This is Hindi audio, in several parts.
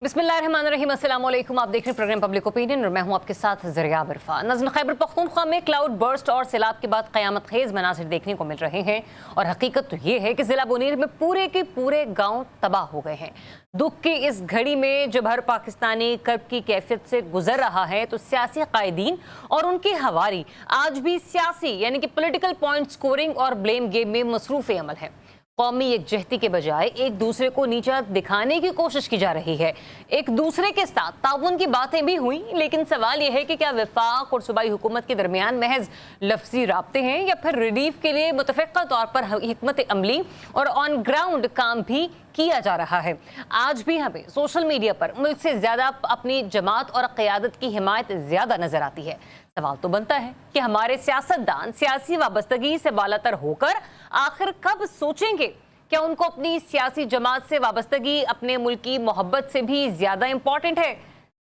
बिस्मिल्लाहिर्रहमानिर्रहीम, अस्सलाम वालेकुम। आप देख रहे हैं प्रोग्राम पब्लिक ओपिनियन और मैं हूं आपके साथ ज़रिया इरफान। नज़र खैबर पख्तूनख्वा में क्लाउड बर्स्ट और सैलाब के बाद क़यामत खेज़ मनासिर देखने को मिल रहे हैं और हकीकत तो ये है कि ज़िला बुनीर में पूरे के पूरे गाँव तबाह हो गए हैं। दुख की इस घड़ी में जब हर पाकिस्तानी कर्ब की कैफियत से गुजर रहा है तो सियासी कायदीन और उनके हवारी आज भी सियासी यानी कि पॉलिटिकल पॉइंट स्कोरिंग और ब्लेम गेम में मसरूफ़ अमल है। कौमी एकजहती के बजाय एक दूसरे को नीचा दिखाने की कोशिश की जा रही है। एक दूसरे के साथ ताउन की बातें भी हुई, लेकिन सवाल यह है कि क्या वफाक और सूबाई हुकूमत के दरमियान महज लफ्जी राब्ते हैं या फिर रिलीफ के लिए मुतफ़िक़ा तौर पर हिकमत अमली और ऑन ग्राउंड काम भी किया जा रहा है। आज भी हमें सोशल मीडिया पर मुल्क से ज़्यादा अपनी जमात और क़यादत की हिमायत ज़्यादा नज़र आती है। सवाल तो बनता है कि हमारे सियासतदान सियासी वाबस्तगी से बालातर होकर आखिर कब सोचेंगे क्या उनको अपनी सियासी जमात से वाबस्तगी अपने मुल्क की मोहब्बत से भी ज़्यादा इम्पॉर्टेंट है।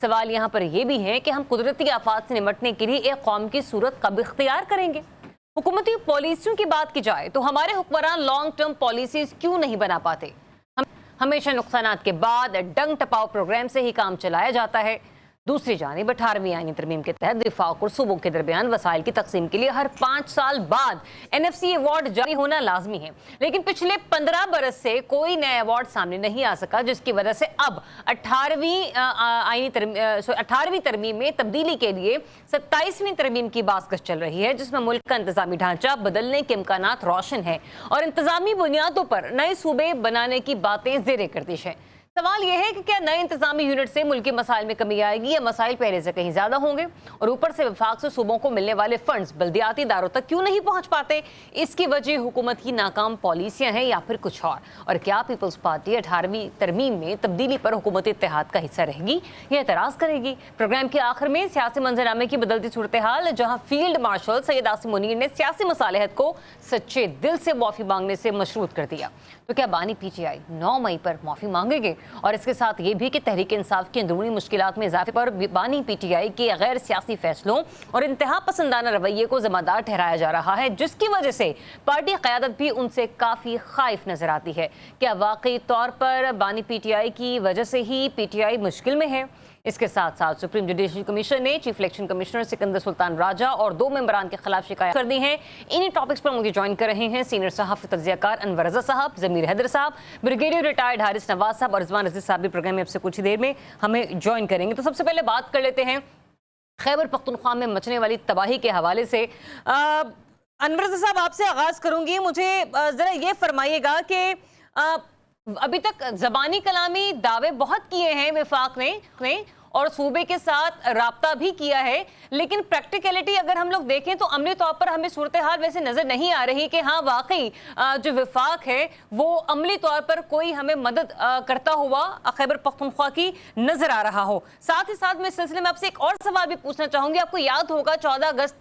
सवाल यहाँ पर यह भी है कि हम कुदरती आफात से निमटने के लिए एक कौम की सूरत कब इख्तियार करेंगे। हुकूमती पॉलिसियों की बात की जाए तो हमारे हुक्मरान लॉन्ग टर्म पॉलिसीज क्यों नहीं बना पाते। हमेशा नुकसानात के बाद डंग टपाओ प्रोग्राम से ही काम चलाया जाता है। दूसरी जानिब 18वीं आईनी तरमीम के तहत वफाक और सूबों के दरमियान वसाइल की तकसीम के लिए हर 5 साल बाद NFC अवार्ड जारी होना लाजमी है, लेकिन पिछले 15 बरस से कोई नया अवार्ड सामने नहीं आ सका, जिसकी वजह से अब 18वीं तरमीम में तब्दीली के लिए 27वीं तरमीम की बासकश चल रही है, जिसमें मुल्क का इंतजामी ढांचा बदलने के इम्कानात रोशन है और इंतजामी बुनियादों पर नए सूबे बनाने की बातें ज़ेरे गर्दिश है। सवाल यह है कि क्या नए इंतजामी यूनिट से मुल्क के मसाइल में कमी आएगी या मसाइल पहले से कहीं ज्यादा होंगे, और ऊपर से वफाक से सूबों को मिलने वाले फंड्स बल्दियाती इदारों तक क्यों नहीं पहुंच पाते। इसकी वजह हुकूमत की नाकाम पॉलिसियां हैं या फिर कुछ और क्या पीपल्स पार्टी 18वीं तरमीम में तब्दीली पर हुकूमत इत्तेहाद का हिस्सा रहेगी या एतराज़ करेगी। प्रोग्राम के आखिर में सियासी मंजरनामे की बदलती सूरत हाल, जहाँ फील्ड मार्शल सैयद आसिम मुनीर ने सियासी मसालहत को सच्चे दिल से माफ़ी मांगने से मशरूत कर दिया, तो क्या बानी PTI 9 मई पर माफ़ी मांगेंगे। और इसके साथ ये भी कि तहरीक इंसाफ की अंदरूनी मुश्किलात में इजाफे पर बानी PTI के गैर सियासी फैसलों और इंतहा पसंदाना रवैये को जिम्मेदार ठहराया जा रहा है, जिसकी वजह से पार्टी क़यादत भी उनसे काफ़ी खाइफ नजर आती है। क्या वाकई तौर पर बानी PTI की वजह से ही PTI मुश्किल में है। इसके साथ साथ सुप्रीम जुडिशल कमीशन ने chief election commissioner Sikandar Sultan Raja और 2 मेंबरान के खिलाफ शिकायत कर दी हैं। इन्हीं टॉपिक्स पर मुझे ज्वाइन कर रहे हैं सीनियर सहाफ़ी तज्ज़ियाकार अनवर रज़ा साहब, ज़मीर हैदर साहब, ब्रिगेडियर रिटायर्ड हारिस नवाज साहब और रिजवान अजीज साहब भी प्रोग्राम में अब से कुछ ही देर में हमें ज्वाइन करेंगे। तो सबसे पहले बात कर लेते हैं खैबर पख्तूनख्वा में मचने वाली तबाही के हवाले से। अनवर रज़ा साहब, आपसे आगाज़ करूँगी। मुझे ज़रा ये फरमाइएगा कि अभी तक ज़बानी कलामी दावे बहुत किए हैं वफाक ने और सूबे के साथ राब्ता भी किया है, लेकिन प्रैक्टिकलिटी अगर हम लोग देखें तो अमली तौर पर हमें सूरत हाल वैसे नज़र नहीं आ रही कि हाँ वाकई जो वफाक है वो अमली तौर पर कोई हमें मदद करता हुआ खैबर पख्तूनख्वा की नज़र आ रहा हो। साथ ही साथ मैं इस सिलसिले में आपसे एक और सवाल भी पूछना चाहूँगी। आपको याद होगा 14 अगस्त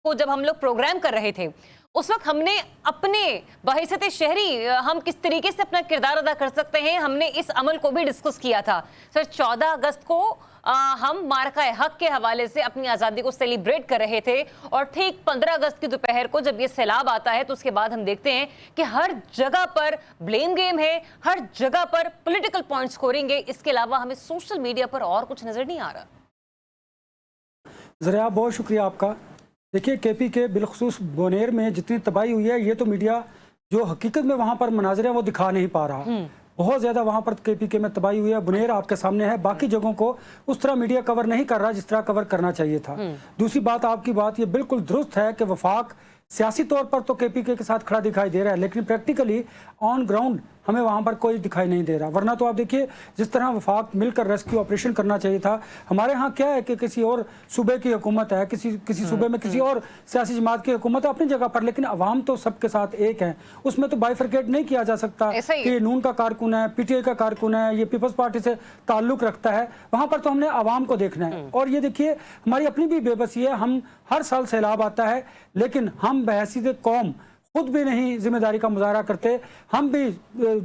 को जब हम लोग प्रोग्राम कर रहे थे, उस वक्त हमने अपने बहैसियत शहरी हम किस तरीके से अपना किरदार अदा कर सकते हैं, हमने इस अमल को भी डिस्कस किया था। सर, 14 अगस्त को हम मार्का हक के हवाले से अपनी आज़ादी को सेलिब्रेट कर रहे थे और ठीक 15 अगस्त की दोपहर को जब ये सैलाब आता है तो उसके बाद हम देखते हैं कि हर जगह पर ब्लेम गेम है, हर जगह पर पॉलिटिकल पॉइंट स्कोरिंग है। इसके अलावा हमें सोशल मीडिया पर और कुछ नज़र नहीं आ रहा। ज़रा बहुत शुक्रिया आपका। देखिए, KP के बिलखसूस बोनेर में जितनी तबाही हुई है, ये तो मीडिया जो हकीकत में वहाँ पर मनाजर है वो दिखा नहीं पा रहा। बहुत ज़्यादा वहाँ पर KPK में तबाही हुई है। बुनेर आपके सामने है, बाकी जगहों को उस तरह मीडिया कवर नहीं कर रहा जिस तरह कवर करना चाहिए था। दूसरी बात, आपकी बात ये बिल्कुल दुरुस्त है कि वफाक सियासी तौर पर तो KPK के साथ खड़ा दिखाई दे रहा है, लेकिन प्रैक्टिकली ऑन ग्राउंड हमें वहाँ पर कोई दिखाई नहीं दे रहा। वरना तो आप देखिए, जिस तरह वफाक मिलकर रेस्क्यू ऑपरेशन करना चाहिए था। हमारे यहाँ क्या है कि किसी और सूबे की हुकूमत है, किसी सूबे में किसी और सियासी जमात की हुकूमत है अपनी जगह पर, लेकिन अवाम तो सबके साथ एक है। उसमें तो बाइफरकेट नहीं किया जा सकता कि नून का कारकुन है, PTI का कारकुन है, ये पीपल्स पार्टी से ताल्लुक रखता है। वहाँ पर तो हमने अवाम को देखना है। और ये देखिए, हमारी अपनी भी बेबसी है। हम हर साल सैलाब आता है, लेकिन हम बहैसियत कौम खुद भी नहीं जिम्मेदारी का मुजाहरा करते। हम भी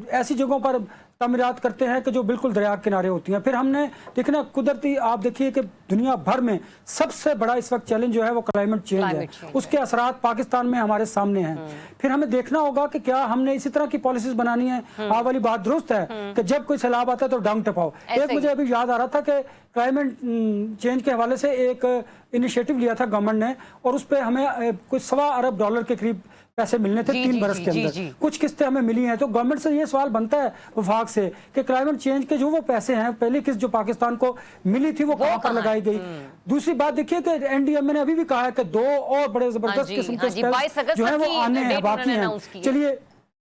ऐसी जगहों पर तमीरात करते हैं कि जो बिल्कुल दरिया के किनारे होती हैं। फिर हमने देखना कुदरती, आप देखिए कि दुनिया भर में सबसे बड़ा इस वक्त चैलेंज जो है वो क्लाइमेट चेंज है, उसके असरात पाकिस्तान में हमारे सामने हैं। फिर हमें देखना होगा कि क्या हमने इसी तरह की पॉलिसीज बनानी है। आप वाली बात दुरुस्त है कि जब कोई सैलाब आता है तो डांग टपाओ। एक मुझे अभी याद आ रहा था कि क्लाइमेट चेंज के हवाले से एक इनिशिएटिव लिया था गवर्नमेंट ने, और उस पर हमें कुछ $1.25 अरब के करीब पैसे मिलने थे 3 बरस के अंदर। कुछ किस्तें हमें मिली हैं। तो गवर्नमेंट से ये सवाल बनता है वफाक से कि क्लाइमेट चेंज के जो वो पैसे हैं, पहली किस्त जो पाकिस्तान को मिली थी वो कहां पर लगाई गई। दूसरी बात देखिए कि एनडीएमए ने अभी भी कहा है कि 2 और बड़े जबरदस्त किस्म के जो है वो आने हैं, बाकी हैं। चलिए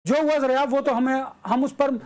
जो हुआ जरिया वो तो हम उस पर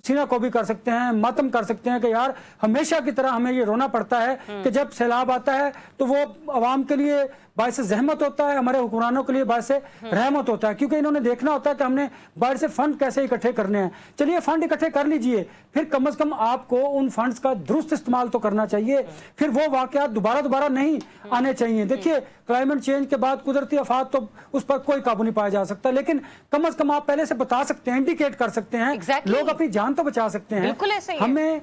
सीना को भी कर सकते हैं, मातम कर सकते हैं कि यार हमेशा की तरह हमें ये रोना पड़ता है कि जब सैलाब आता है तो वो आवाम के लिए बायसे जहमत होता है, हमारे हुक्मरानों के लिए बायसे रहमत होता है, क्योंकि इन्होंने देखना होता है कि हमने बाहर से फंड कैसे इकट्ठे करने हैं। चलिए फंड इकट्ठे कर लीजिए, फिर कम से कम आपको उन फंड्स का दुरुस्त इस्तेमाल तो करना चाहिए। फिर वो वाकयात दोबारा नहीं आने चाहिए। देखिए क्लाइमेट चेंज के बाद कुदरती आफात तो उस पर कोई काबू नहीं पाया जा सकता, लेकिन कम से कम आप पहले से बता सकते हैं, इंडिकेट कर सकते हैं, लोग अपनी जान तो बचा सकते हैं।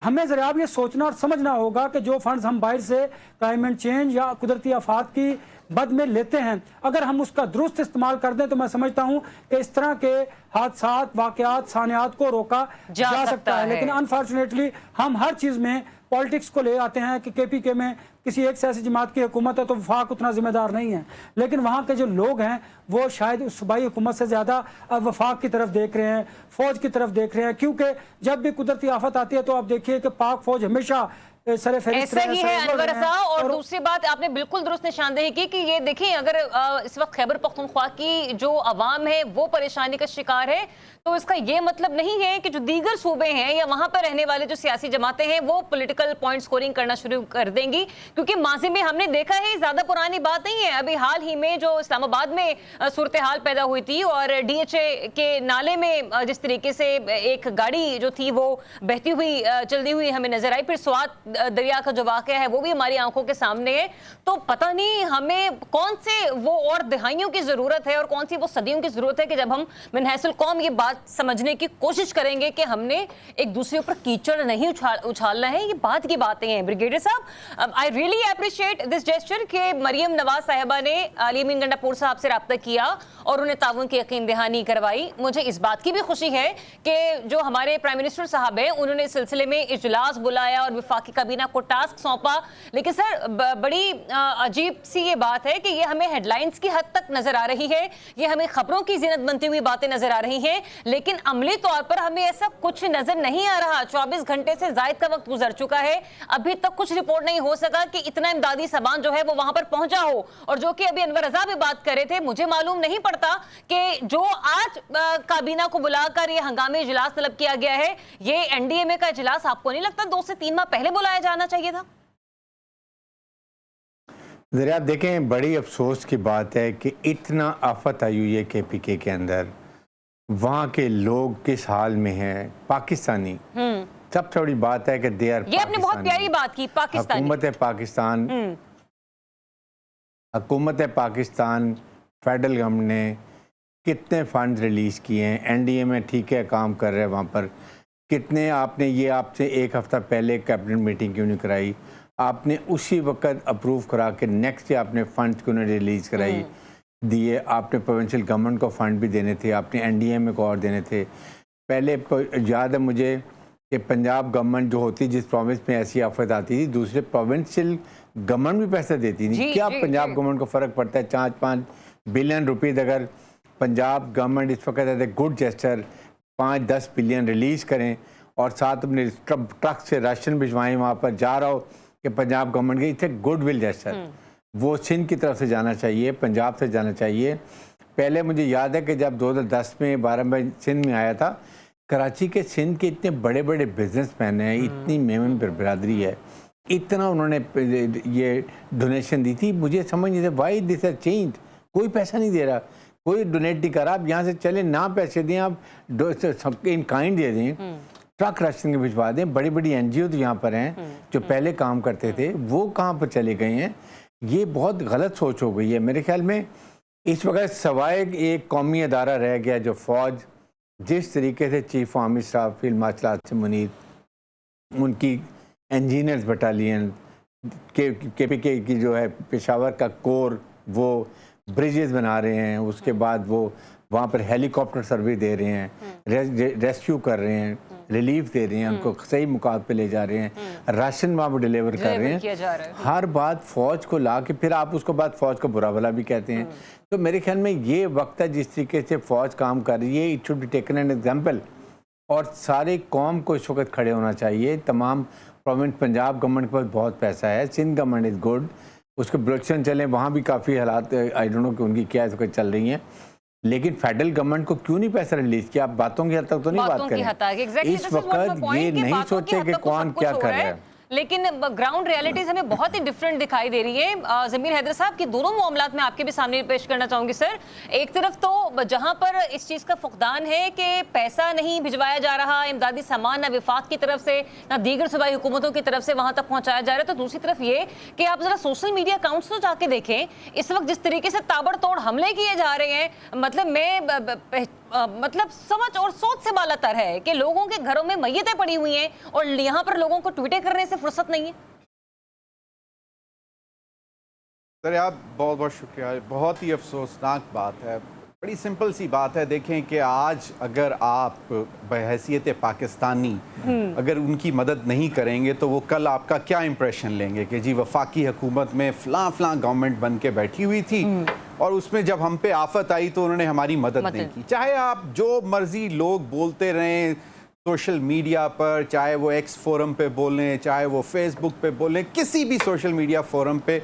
हमें जरा ये सोचना और समझना होगा कि जो फंड्स हम बाहर से क्लाइमेट चेंज या कुदरती आफात की बद में लेते हैं, अगर हम उसका दुरुस्त इस्तेमाल कर दें तो मैं समझता हूं कि इस तरह के हादसात, वाकयात, सानियात को रोका जा सकता है। लेकिन अनफॉर्चुनेटली हम हर चीज में पॉलिटिक्स को ले आते हैं कि केपीके में किसी एक सियासी जमात की हुकूमत है तो वफाक उतना जिम्मेदार नहीं है, लेकिन वहाँ के जो लोग हैं वो शायद उस सूबाई हुकूमत से ज़्यादा वफाक की तरफ देख रहे हैं, फौज की तरफ देख रहे हैं। क्योंकि जब भी कुदरती आफत आती है तो आप देखिए कि पाक फौज हमेशा ऐसा ही है अनवर रज़ा। और दूसरी बात आपने बिल्कुल दुरुस्त निशानदेही की कि ये देखिए अगर इस वक्त खैबर पख्तूनख्वा की जो अवाम है वो परेशानी का शिकार है, तो इसका ये मतलब नहीं है कि जो दीगर सूबे हैं या वहां पर रहने वाले जो सियासी जमातें हैं वो पॉलिटिकल पॉइंट स्कोरिंग करना शुरू कर देंगी। क्योंकि माजी में हमने देखा है, ज्यादा पुरानी बात नहीं है, अभी हाल ही में जो इस्लामाबाद में सूरत हाल पैदा हुई थी और डीएचए के नाले में जिस तरीके से एक गाड़ी जो थी वो बहती हुई चलती हुई हमें नजर आई, फिर स्वात दरिया का जो वाकया है वो भी हमारी आंखों के सामने है। तो पता नहीं हमें कौन से वो और दहाइयों की जरूरत है और कौन सी वो सदियों की जरूरत है कि जब हम मिनहसुल कौम ये बात समझने की कोशिश करेंगे कि हमने एक दूसरे ऊपर कीचड़ नहीं उछालना है। ये बात की बातें हैं ब्रिगेडियर साहब। I really appreciate this gesture कि मरियम नवाज साहिबा ने अली अमीन गंडापुर साहब से रब्ता किया और उन्हें ताउन की यकीन दहानी करवाई। मुझे इस बात की भी खुशी है कि जो हमारे प्राइम मिनिस्टर साहब हैं उन्होंने इस सिलसिले में इजलास बुलाया और वफाकी काबीना को टास्क सौंपा। लेकिन सर बड़ी अजीब सी ये बात है कि ये हमें हेडलाइंस की हद तक नजर आ रही है, ये हमें खबरों की जीनत बनती हुई बातें नजर आ रही हैं, लेकिन अमली तौर पर हमें ऐसा कुछ नजर नहीं आ रहा। 24 घंटे से जायद का वक्त गुजर चुका है, अभी तक कुछ रिपोर्ट नहीं हो सका कि इतना इमदादी सामान जो है वो वहां पर पहुंचा हो। और जो कि अभी अनवर रज़ा भी बात कर रहे थे, मुझे मालूम नहीं पड़ता कि जो आज काबीना को बुलाकर ये हंगामी इजलास तलब किया गया है, ये एनडीएमए का इजलास आपको नहीं लगता 2 से 3 माह पहले बुलाया जाना चाहिए था? जरा आप देखें, बड़ी अफसोस की बात है कि इतना आफत आई हुई है केपीके के अंदर, वहाँ के लोग किस हाल में हैं, पाकिस्तानी। सबसे बड़ी बात है कि दे आर, ये आपने बहुत प्यारी बात की, पाकिस्तानी हुकूमत पाकिस्तान फेडरल गवर्नमेंट ने कितने फंड रिलीज़ किए हैं। एनडीएमए ठीक है काम कर रहे हैं वहाँ पर, कितने आपने ये आपसे एक हफ्ता पहले कैबिनेट मीटिंग क्यों नहीं कराई, आपने उसी वक्त अप्रूव करा के नेक्स्ट डे आपने फंड क्यों नहीं रिलीज़ कराई दिए। आपने प्रोविंशियल गवर्नमेंट को फंड भी देने थे, आपने एनडीएमए को और देने थे। पहले याद है मुझे कि पंजाब गवर्नमेंट जो होती, जिस प्रोविंस में ऐसी आफत आती थी, दूसरे प्रोविंशियल गवर्नमेंट भी पैसे देती थी। क्या पंजाब गवर्नमेंट को फ़र्क पड़ता है? 4-5 बिलियन रुपीज़ अगर पंजाब गवर्नमेंट इस वक्त as a good gesture 5-10 billion release करें और साथ अपने ट्रक से राशन भिजवाएं, वहाँ पर जा रहा हो कि पंजाब गवर्नमेंट के, इसे गुड विल जेस्चर वो सिंध की तरफ से जाना चाहिए, पंजाब से जाना चाहिए। पहले मुझे याद है कि जब 2010 में 12 में सिंध में आया था, कराची के सिंध के इतने बड़े बड़े बिजनेसमैन हैं, इतनी मेमन बिरादरी है, इतना उन्होंने ये डोनेशन दी थी। मुझे समझ नहीं था वाई दिस हैज चेंज्ड। कोई पैसा नहीं दे रहा, कोई डोनेट नहीं कर रहा। आप यहाँ से चले ना पैसे दें, आप सबके इन काइंड दे दें, ट्रक राशन के भिजवा दें। बड़ी बड़ी एनजीओ तो यहाँ पर हैं जो पहले काम करते थे, वो कहाँ पर चले गए हैं? ये बहुत गलत सोच हो गई है मेरे ख्याल में। इस वक्त सवाए एक कौमी अदारा रह गया जो फ़ौज जिस तरीके से chief army staff field marshal Asim Munir, उनकी इंजीनियर्स बटालियन के की जो है पेशावर का कोर, वो ब्रिजेस बना रहे हैं, उसके बाद वो वहाँ पर हेलीकॉप्टर सर्विस दे रहे हैं, रेस्क्यू कर रहे हैं, रिलीफ दे रहे हैं, उनको सही मुकाम पे ले जा रहे हैं, राशन वहाँ पर डिलीवर कर रहे हैं। हर बात फौज को ला के फिर आप उसको बाद फौज को बुरा भला भी कहते हैं। तो मेरे ख्याल में ये वक्त है जिस तरीके से फौज काम कर रही है, it should be taken an example. और सारे कौम को इस वक्त खड़े होना चाहिए। तमाम प्रोविंस, पंजाब गवर्नमेंट के पास बहुत पैसा है, सिंध गवर्नमेंट इज़ गुड, उसके बलूचिस्तान चले, वहाँ भी काफ़ी हालात आई डोंट नो कि उनकी क्या इस वक्त चल रही हैं, लेकिन फेडरल गवर्नमेंट को क्यों नहीं पैसा रिलीज किया? आप बातों की हद तक तो नहीं बात करें। इस वक्त ये नहीं सोचे कि कौन क्या कर रहा है, लेकिन ग्राउंड रियलिटीज हमें बहुत ही डिफरेंट दिखाई दे रही है। जमीर हैदर साहब की दोनों मामलात में आपके भी सामने पेश करना चाहूंगी सर। एक तरफ तो जहां पर इस चीज का फुकदान है कि पैसा नहीं भिजवाया जा रहा, इमदादी सामान ना विफाक की तरफ से ना दीगर सूबाई हुकूमतों की तरफ से वहां तक पहुंचाया जा रहा है, तो दूसरी तरफ ये कि आप जरा सोशल मीडिया अकाउंट्स तो जाके देखें, इस वक्त जिस तरीके से ताबड़तोड़ हमले किए जा रहे हैं, मतलब समझ और सोच से बालातर है कि लोगों के घरों में मैयतें पड़ी हुई हैं और यहाँ पर लोगों को ट्वीटें करने से फुर्सत नहीं है। सर आप बहुत बहुत शुक्रिया, बहुत ही अफसोसनाक बात है। बड़ी सिंपल सी बात है, देखें कि आज अगर आप बहैसियत पाकिस्तानी अगर उनकी मदद नहीं करेंगे तो वो कल आपका क्या इंप्रेशन लेंगे कि जी वफाकी हुकूमत में फ़लाँ गवर्नमेंट बन के बैठी हुई थी और उसमें जब हम पे आफत आई तो उन्होंने हमारी मदद नहीं की। चाहे आप जो मर्जी लोग बोलते रहें सोशल मीडिया पर, चाहे वो एक्स फोरम पे बोलें, चाहे वो फेसबुक पे बोलें, किसी भी सोशल मीडिया फोरम पे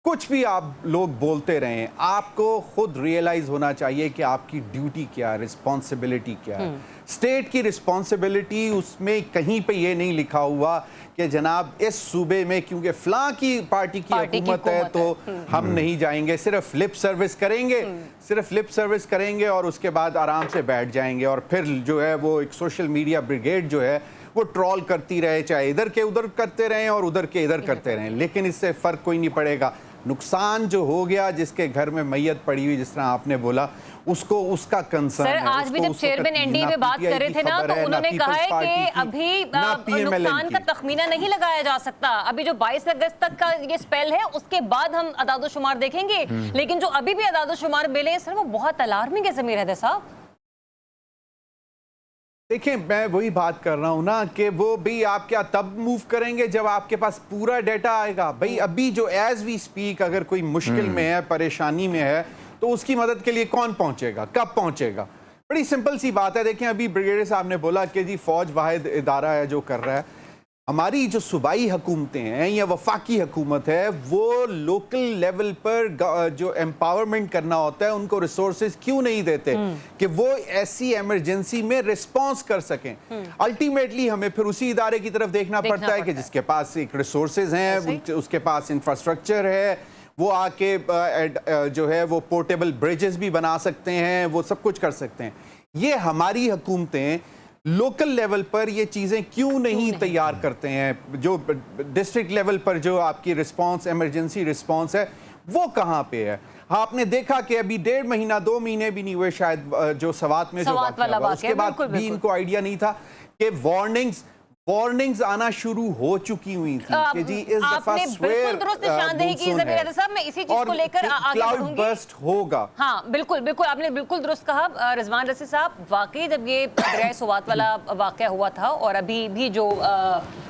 कुछ भी आप लोग बोलते रहें, आपको खुद रियलाइज होना चाहिए कि आपकी ड्यूटी क्या है, रिस्पॉन्सिबिलिटी क्या है। स्टेट की रिस्पॉन्सिबिलिटी, उसमें कहीं पे ये नहीं लिखा हुआ कि जनाब इस सूबे में क्योंकि फलां की पार्टी की हुकूमत है तो हम नहीं जाएंगे, सिर्फ लिप सर्विस करेंगे, सिर्फ लिप सर्विस करेंगे और उसके बाद आराम से बैठ जाएंगे और फिर जो है वो एक सोशल मीडिया ब्रिगेड जो है वो ट्रॉल करती रहे, चाहे इधर के उधर करते रहें और उधर के इधर करते रहें, लेकिन इससे फ़र्क कोई नहीं पड़ेगा। नुकसान जो हो गया, जिसके घर में मैयत पड़ी हुई, जिस तरह आपने बोला, उसको उसका कंसर्न सर, है। आज भी जब चेयरमैन एनडीए में बात कर रहे थे ना, तो उन्होंने कहा है कि अभी नुकसान का तखमीना नहीं लगाया जा सकता। अभी जो 22 अगस्त तक का ये स्पेल है उसके बाद हम अदादोशुमार देखेंगे, लेकिन जो अभी भी अदादोशुमार मिले हैं सर वो बहुत अलार्मिंग है। ज़मीर हैदर साहब देखिए, मैं वही बात कर रहा हूँ ना कि वो भी आप क्या तब मूव करेंगे जब आपके पास पूरा डेटा आएगा। भाई अभी जो एज वी स्पीक अगर कोई मुश्किल में है, परेशानी में है, तो उसकी मदद के लिए कौन पहुंचेगा, कब पहुंचेगा? बड़ी सिंपल सी बात है। देखें, अभी ब्रिगेडियर साहब ने बोला कि जी फौज वाहिद इदारा है जो कर रहा है। हमारी जो सूबाई हुकूमतें हैं या वफाकी हुकूमत है, वो लोकल लेवल पर जो एम्पावरमेंट करना होता है उनको रिसोर्सेज क्यों नहीं देते कि वो ऐसी इमरजेंसी में रिस्पॉन्स कर सकें। अल्टीमेटली हमें फिर उसी इदारे की तरफ देखना पड़ता है कि जिसके पास एक रिसोर्सेज हैं, उसके पास इंफ्रास्ट्रक्चर है, वो आके जो है वो पोर्टेबल ब्रिजेस भी बना सकते हैं, वो सब कुछ कर सकते हैं। ये हमारी हुकूमतें लोकल लेवल पर ये चीज़ें क्यों नहीं तैयार करते हैं? जो डिस्ट्रिक्ट लेवल पर जो आपकी रिस्पांस, इमरजेंसी रिस्पांस है, वो कहाँ पे है? आपने देखा कि अभी 1.5 महीना 2 महीने भी नहीं हुए शायद जो सवात में जो वाक़या हुआ, उसके बाद भी इनको आइडिया नहीं था कि वार्निंग्स आना शुरू हो चुकी हुई थी कि जी इस दफा बिल्कुल दुरुस्त निशानदेही की ज़मीर हैदर साहब। मैं इसी चीज को लेकर आगे बढ़ूंगी। बर्स्ट होगा। हाँ बिल्कुल आपने बिल्कुल दुरुस्त कहा रिजवान रसी साहब। वाकई जब ये दरिया सुवात वाला वाकया हुआ था और अभी भी जो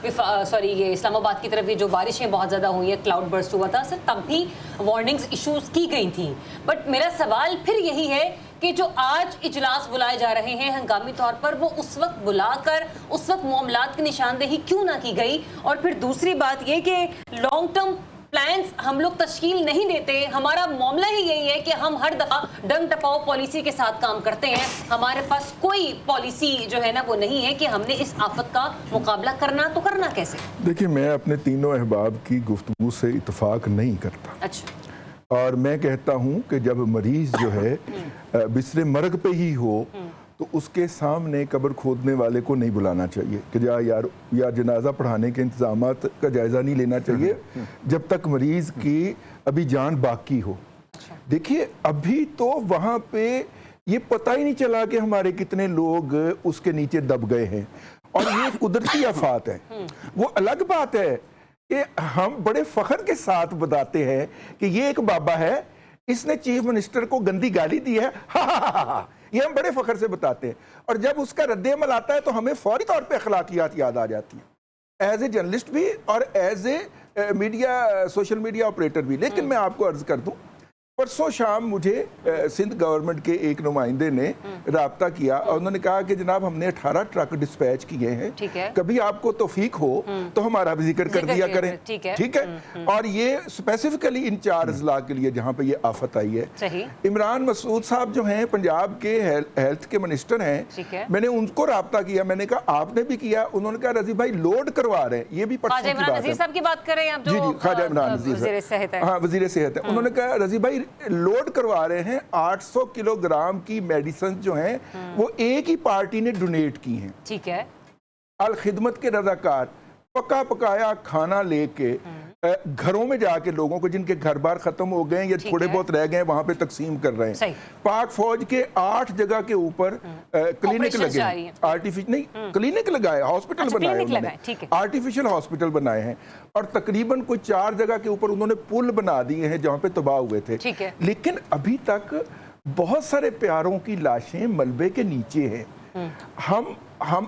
ये इस्लामाबाद की तरफ ये जो बारिशें बहुत ज्यादा हुई है, क्लाउड बर्स्ट हुआ था सर, तब भी वार्निंग्स इशूज की गई थी। बट मेरा सवाल फिर यही है कि जो आज इजलास बुलाए जा रहे हैं हंगामी तौर पर, वो उस वक्त बुलाकर उस वक्त मामलात की निशानदेही क्यों ना की गई? और फिर दूसरी बात ये कि लॉन्ग टर्म प्लान्स हम लोग तश्कील नहीं देते। हमारा मामला ही यही है कि हम हर दफा डंग टपाओ पॉलिसी के साथ काम करते हैं। हमारे पास कोई पॉलिसी जो है ना वो नहीं है कि हमने इस आफत का मुकाबला करना, तो करना कैसे? देखिए, मैं अपने तीनों अहबाब की गुफ्तगू से इत्तेफाक नहीं करता। अच्छा। और मैं कहता हूं कि जब मरीज जो है बिस्तर मरग पे ही हो तो उसके सामने कब्र खोदने वाले को नहीं बुलाना चाहिए कि यार या जनाजा पढ़ाने के इंतजामात का जायज़ा नहीं लेना चाहिए जब तक मरीज की अभी जान बाकी हो। देखिए, अभी तो वहाँ पे ये पता ही नहीं चला कि हमारे कितने लोग उसके नीचे दब गए हैं, और ये कुदरती आफात है। वो अलग बात है कि हम बड़े फख्र के साथ बताते हैं कि ये एक बाबा है, इसने चीफ मिनिस्टर को गंदी गाली दी है, हा। ये हम बड़े फख्र से बताते हैं, और जब उसका रद्द-ए-अमल आता है तो हमें फौरी तौर पे अखलाकियात याद आ जाती है, एज ए जर्नलिस्ट भी और as a media, social media operator भी। लेकिन मैं आपको अर्ज कर दूं, परसों शाम मुझे सिंध गवर्नमेंट के एक नुमाइंदे ने राब्ता किया और उन्होंने कहा कि जनाब हमने 18 ट्रक डिस्पैच किए हैं, ठीक है। कभी आपको तौफीक हो तो हमारा भी जिक्र कर दिया करें, ठीक है। और ये स्पेसिफिकली इन 4 अजला के लिए जहां पे ये आफत आई है। सही। इमरान मसूद साहब जो हैं पंजाब के हेल्थ के मिनिस्टर हैं, मैंने उनको राब्ता किया, मैंने कहा आपने भी किया, उन्होंने कहा रजी भाई लोड करवा रहे हैं, ये भी परसों की बात है। साहब की बात कर रहे हैं आप, जी जी, ख्वाजा इमरान नज़ीर साहब, हाँ वजीर सेहत है। उन्होंने कहा रजी भाई लोड करवा रहे हैं, 800 किलोग्राम की मेडिसिन जो हैं वो एक ही पार्टी ने डोनेट की हैं, ठीक है। अल खिदमत के रजाकार पका पकाया खाना लेके घरों में जाके लोगों को जिनके घर बार खत्म हो गए या थोड़े बहुत रह गए वहां पे तकसीम कर रहे हैं। पाक फौज के 8 जगह के ऊपर क्लिनिक लगे, आर्टिफिशियल नहीं क्लिनिक लगाए, हॉस्पिटल बनाए उन्होंने, आर्टिफिशियल हॉस्पिटल बनाए हैं, और तकरीबन कोई 4 जगह के ऊपर उन्होंने पुल बना दिए हैं जहां पे तबाह हुए थे। लेकिन अभी तक बहुत सारे प्यारों की लाशें मलबे के नीचे हैं। हम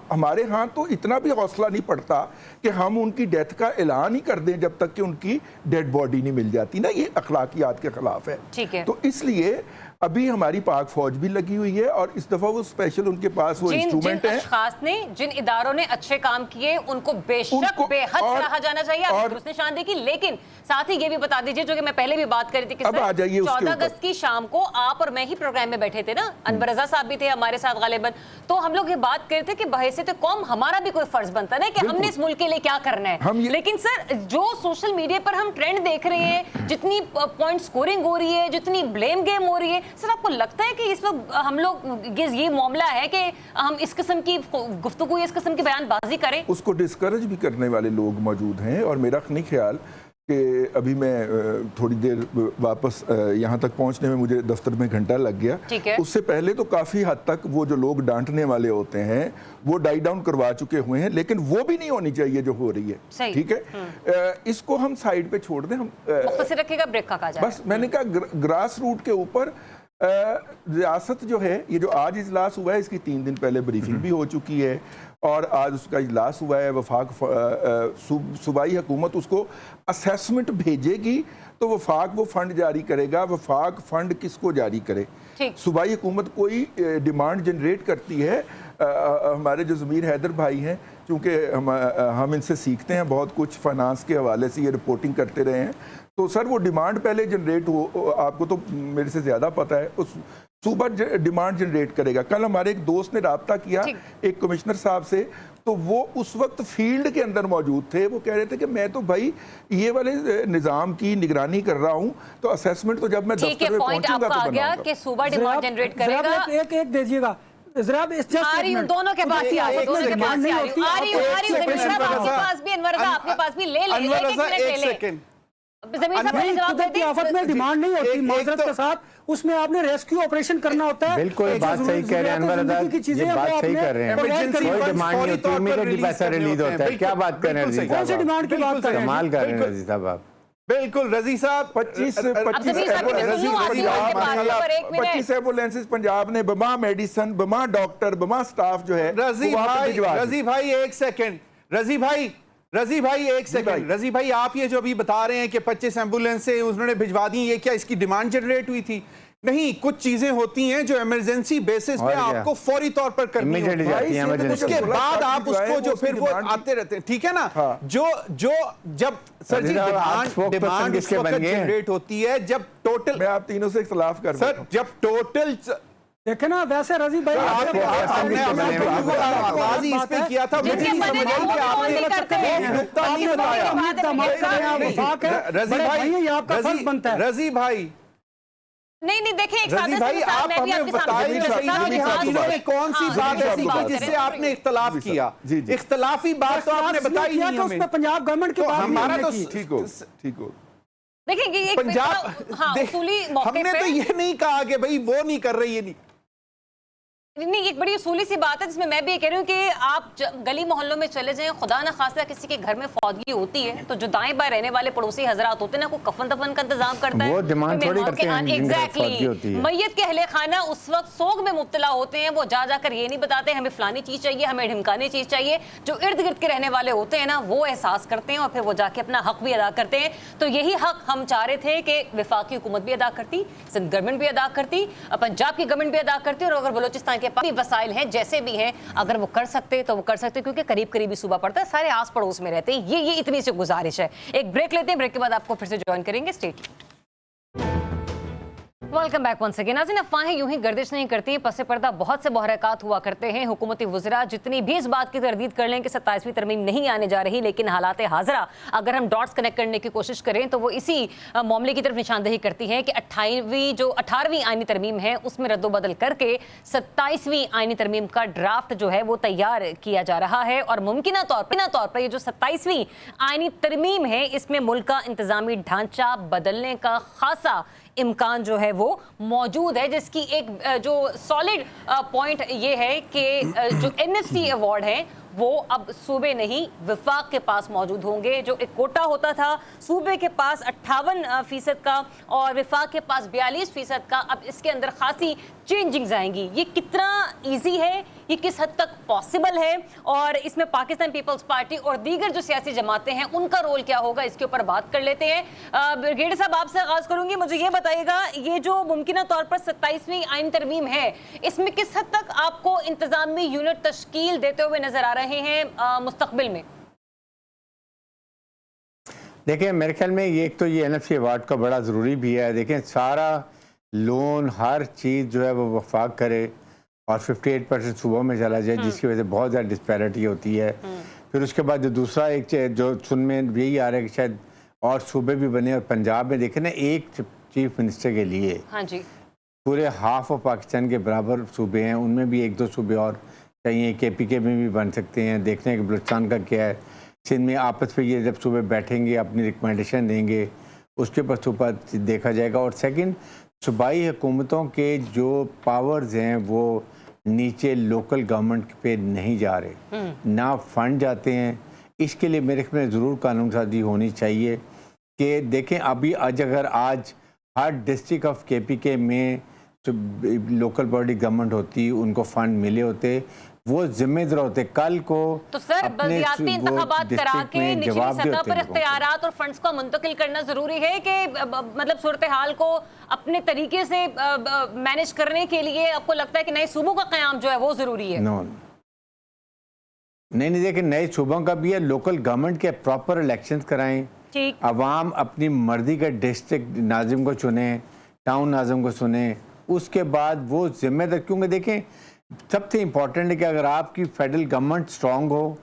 हमारे यहाँ तो इतना भी हौसला नहीं पड़ता कि हम उनकी डेथ का ऐलान ही कर दें जब तक कि उनकी डेड बॉडी नहीं मिल जाती ना, ये अखलाकियात के खिलाफ है। ठीक है। तो इसलिए अभी हमारी पाक फौज भी लगी हुई है, और इस दफा वो स्पेशल उनके पास वो इंस्ट्रूमेंट है। खास ने जिन इदारों ने अच्छे काम किए उनको बेशक बेहद सराहा जाना चाहिए, आपने दुरुस्त निशान देखी। लेकिन साथ ही ये भी बता दीजिए, जो कि मैं पहले भी बात कर रही थी कि 14 अगस्त की शाम को आप और मैं ही प्रोग्राम में बैठे थे ना, अनवर रजा साहब भी थे हमारे साथ गालिबन, तो हम लोग ये बात कर रहे थे कि बहैसियत कौम हमारा भी कोई फर्ज बनता है कि हमने इस मुल्क के लिए क्या करना है। लेकिन सर जो सोशल मीडिया पर हम ट्रेंड देख रहे हैं, जितनी पॉइंट स्कोरिंग हो रही है, जितनी ब्लेम गेम हो रही है, सर आपको लगता है कि इस वक्त हम लोग ये मामला है कि हम इस किस्म की गुफ्तगू, इस किस्म की बयानबाजी करें? उसको डिस्करेज भी करने वाले लोग मौजूद हैं, और मेरा नहीं ख्याल कि अभी मैं थोड़ी देर वापस यहाँ तक पहुँचने में मुझे दफ्तर में घंटा लग गया। उससे पहले तो काफ़ी हद तक वो जो लोग डांटने वाले होते हैं वो डाई डाउन करवा चुके हुए हैं, लेकिन वो भी नहीं होनी चाहिए जो हो रही है, ठीक है। इसको हम साइड पे छोड़ दें, हम मुख्तसर रखेगा ब्रेक का कहा बस। मैंने कहा ग्रास रूट के ऊपर रियासत जो है, ये जो आज इजलास हुआ है इसकी 3 दिन पहले ब्रीफिंग भी हो चुकी है, और आज उसका इजलास हुआ है। वफाक सूबाई हुकूमत उसको असेसमेंट भेजेगी तो वफाक वो फंड जारी करेगा। वफाक फंड किसको जारी करे? सूबाई हुकूमत कोई डिमांड जनरेट करती है, हमारे जो ज़मीर हैदर भाई हैं, चूँकि हम इनसे सीखते हैं बहुत कुछ, फाइनेंस के हवाले से ये रिपोर्टिंग करते रहे हैं, तो सर वो डिमांड पहले जनरेट हो, आपको तो मेरे से ज़्यादा पता है, उस सूबा डिमांड जनरेट करेगा। कल हमारे एक दोस्त ने राब्ता किया एक कमिश्नर साहब से, तो वो उस वक्त फील्ड के अंदर मौजूद थे। वो कह रहे थे कि मैं तो भाई ये वाले निज़ाम की निगरानी कर रहा हूँ, तो असेसमेंट तो जब मैं दफ्तर में पहुंचूंगा तो बनाऊंगा। कि सूबा डिमांड जनरेट करेगा। एक दीजिएगा दोनों के पास ही आपके पास भी, अनवर रज़ा आपके पास भी ले कुदरती आफत में डिमांड नहीं होती, माजरत के साथ उसमें आपने रेस्क्यू ऑपरेशन करना होता है। बिल्कुल बात सही कह रहे हैं अनवर रज़ा, ये बात सही कर रहे हैं। कोई डिमांड नहीं होती, इमीडिएटली पैसा रिलीज होता है। क्या बात कर रहे हैं रज़ी साहब? कौन सी डिमांड की बात कर रहे हैं? कमाल कर रहे हैं रज़ी साहब आप। बिल्कुल रज़ी साहब, 25 एम्बुलेंसेस पंजाब ने, बमा मेडिसिन, बमा डॉक्टर, बमा स्टाफ जो है। रज़ी भाई एक सेकंड, रज़ी भाई एक सेकंड, रज़ी भाई आप ये जो अभी बता रहे हैं कि 25 एम्बुलेंस से उन्होंने भिजवा दी, ये क्या इसकी डिमांड जनरेट हुई थी? नहीं, कुछ चीजें होती हैं जो इमरजेंसी बेसिस पे आपको फौरी तौर पर करनी होती है, उसके बाद आप उसको जो फिर वो आते रहते हैं, ठीक है ना। जो जब सर जी डिमांड उस वक्त जनरेट होती है जब टोटल, मैं आप तीनों से इख्तिलाफ कर सर, जब टोटल देखे ना, वैसे रज़ी भाई आवाज़ इस पे किया था, मुझे नहीं समझ आई कि आपने नुक्ता नहीं बताया। रज़ी भाई नहीं देखिए, एक रज़ी भाई आप हमें बताइए कि कौन सी बात ऐसी की जिससे आपने इख्तलाफ किया? इख्तलाफी बात तो आपने बताई नहीं हमें। पंजाब गवर्नमेंट की बात हमारा तो ठीक हो देखिए पंजाब, हमने तो ये नहीं कहा कि भाई वो नहीं कर रही, ये नहीं, नहीं, एक बड़ी उसूली सी बात है जिसमें मैं भी ये कह रही हूँ कि आप गली मोहल्लों में चले जाएं, खुदा ना खास्ता किसी के घर में फौतगी होती है तो जो दाएं बाएं रहने वाले पड़ोसी हजरात होते हैं ना, कोई कफन दफन का इंतजाम करता है, वो डिमांड थोड़ी करते हैं जिनके घर फौतगी होती है। मैयत के अहले खाना उस वक्त सोग में मुब्तला होते हैं, वो जा जाकर ये नहीं बताते हमें फलानी चीज चाहिए, हमें ढिमकानी चीज चाहिए। जो इर्द गिर्द के रहने वाले होते हैं ना, वो एहसास करते हैं और फिर वो जाके अपना हक भी अदा करते हैं। तो यही हक हम चाह रहे थे कि वफाकी हुकूमत भी अदा करती, सिंध गवर्नमेंट भी अदा करती, पंजाब की गवर्नमेंट भी अदा करती, और अगर बलोचिस्तान के पास भी वसाइल हैं जैसे भी हैं, अगर वो कर सकते तो वो कर सकते, क्योंकि करीब करीबी सूबा पड़ता है, सारे आस पड़ोस में रहते हैं। ये इतनी सी गुजारिश है। एक ब्रेक लेते हैं, ब्रेक के बाद आपको फिर से ज्वाइन करेंगे। State welcome back once again. नाज़रीन, अफवाहें यूं ही गर्दिश नहीं करती, पसे पर्दा बहुत से मुहर्रकात हुआ करते हैं। हुकूमती वज़रा जितनी भी इस बात की तरदीद कर लें कि 27वीं तरमीम नहीं आने जा रही, लेकिन हालात हाज़रा अगर हम डॉट्स कनेक्ट करने की कोशिश करें तो वो इसी मामले की तरफ निशानदेही करती है कि 18वीं आईनी तरमीम है उसमें रद्दोबदल करके 27वीं आईनी तरमीम का ड्राफ्ट जो है वो तैयार किया जा रहा है। और मुमकिना तौर पर ये जो 27वीं आईनी तरमीम है इसमें मुल्क का इंतज़ामी ढांचा बदलने का खासा इम्कान जो है वो मौजूद है, जिसकी एक जो सॉलिड पॉइंट ये है कि जो NFC अवार्ड है वो अब सूबे नहीं वफाक के पास मौजूद होंगे। जो एक कोटा होता था सूबे के पास 58% का और वफाक के पास 42% का, अब इसके अंदर खासी चेंजिंग्स आएंगी। ये कितना इजी है, ये किस हद तक पॉसिबल है, और इसमें पाकिस्तान पीपल्स पार्टी और दीगर जो सियासी जमातें हैं उनका रोल क्या होगा, इसके ऊपर बात कर लेते हैं। ब्रिगेडियर साहब, आपसे आगाज करूंगी। मुझे ये बताइएगा, ये जो मुमकिना तौर पर 27वीं आईन तरमीम है इसमें किस हद तक आपको इंतजामी यूनिट तश्कील देते हुए नजर आ रहे हैं मुस्तकबिल में? देखिए, मेरे ख्याल में ये एक तो ये NFC अवार्ड का बड़ा ज़रूरी भी है। देखें, सारा लोन हर चीज़ जो है वो वफाक करे और 58% सूबों में चला जाए, जिसकी वजह से बहुत ज़्यादा डिस्पैरिटी होती है। फिर उसके बाद जो दूसरा एक जो सुन में यही आ रहा है कि शायद और सूबे भी बने, और पंजाब में देखें ना, एक चीफ मिनिस्टर के लिए हाँ जी पूरे हाफ ऑफ पाकिस्तान के बराबर सूबे हैं, उनमें भी 1-2 सूबे और चाहिए। KPK में भी बन सकते हैं। देखते हैं कि बलूचिस्तान का क्या है। सिंध में आपस में ये जब सूबे बैठेंगे अपनी रिकमेंडेशन देंगे, उसके ऊपर सूबा देखा जाएगा। और सेकंड, सूबाई हुकूमतों के जो पावर्स हैं वो नीचे लोकल गवर्नमेंट पे नहीं जा रहे, ना फंड जाते हैं। इसके लिए मेरे ख्याल में ज़रूर कानून साजी होनी चाहिए कि देखें, अभी अगर आज हर डिस्ट्रिक्ट ऑफ KPK में जो लोकल बॉडी गवर्नमेंट होती, उनको फंड मिले होते, वो जिम्मेदार होते कल को। तो सर, बल्दियाती इंतखाबात करा के निचली सतह पर इख्तियारात और फंड्स को मुंतकिल करना जरूरी है कि मतलब सूरत हाल को अपने तरीके से मैनेज करने के लिए आपको लगता है कि नए सूबों का क़याम जो है वो जरूरी है? नहीं, देखिए, नए सूबों का भी है। लोकल गवर्नमेंट के प्रॉपर इलेक्शंस कराएं, अवाम अपनी मर्जी का डिस्ट्रिक्ट नाजिम को चुने, टाउन नाजिम को चुने, उसके बाद वो जिम्मेदार। क्योंकि देखें, सबसे इम्पोर्टेंट है कि अगर आपकी फेडरल गवर्नमेंट स्ट्रांग हो,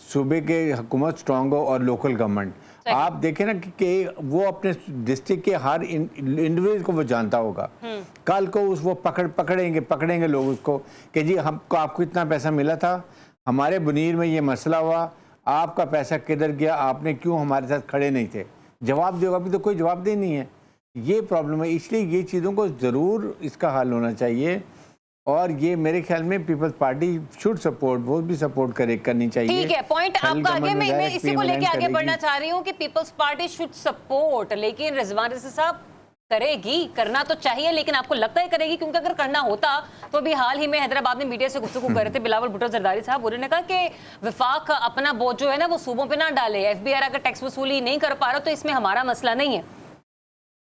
सूबे के हुकूमत स्ट्रांग हो और लोकल गवर्नमेंट, आप देखें ना कि वो अपने डिस्ट्रिक्ट के हर इंडिविजुअल को वो जानता होगा। कल को वो पकड़ेंगे लोग उसको कि जी हमको आपको इतना पैसा मिला था, हमारे बुनीर में ये मसला हुआ, आपका पैसा किधर गया, आपने क्यों हमारे साथ खड़े नहीं थे? जवाब देगा, अभी तो कोई जवाबदेही नहीं है। ये प्रॉब्लम है, इसलिए ये चीज़ों को ज़रूर इसका हल होना चाहिए। और ये मेरे ख्याल में पीपल्स पार्टी शुड सपोर्ट, वो भी सपोर्ट करनी चाहिए। ठीक है, पॉइंट आपका आगे मैं इसी को लेके आगे बढ़ना चाह रही हूँ कि पीपल्स पार्टी शुड सपोर्ट, लेकिन रिजवान रज़ी साहब करेगी, करना तो चाहिए, लेकिन आपको लगता है करेगी? क्योंकि अगर करना होता तो अभी हाल ही में हैदराबाद में मीडिया से गुफ्तगू कर रहे थे बिलावल भुट्टो जरदारी साहब, उन्होंने कहा कि वफाक अपना बोझ जो है ना वो सूबों पे ना डाले, FBR अगर टैक्स वसूली नहीं कर पा रहा तो इसमें हमारा मसला नहीं है।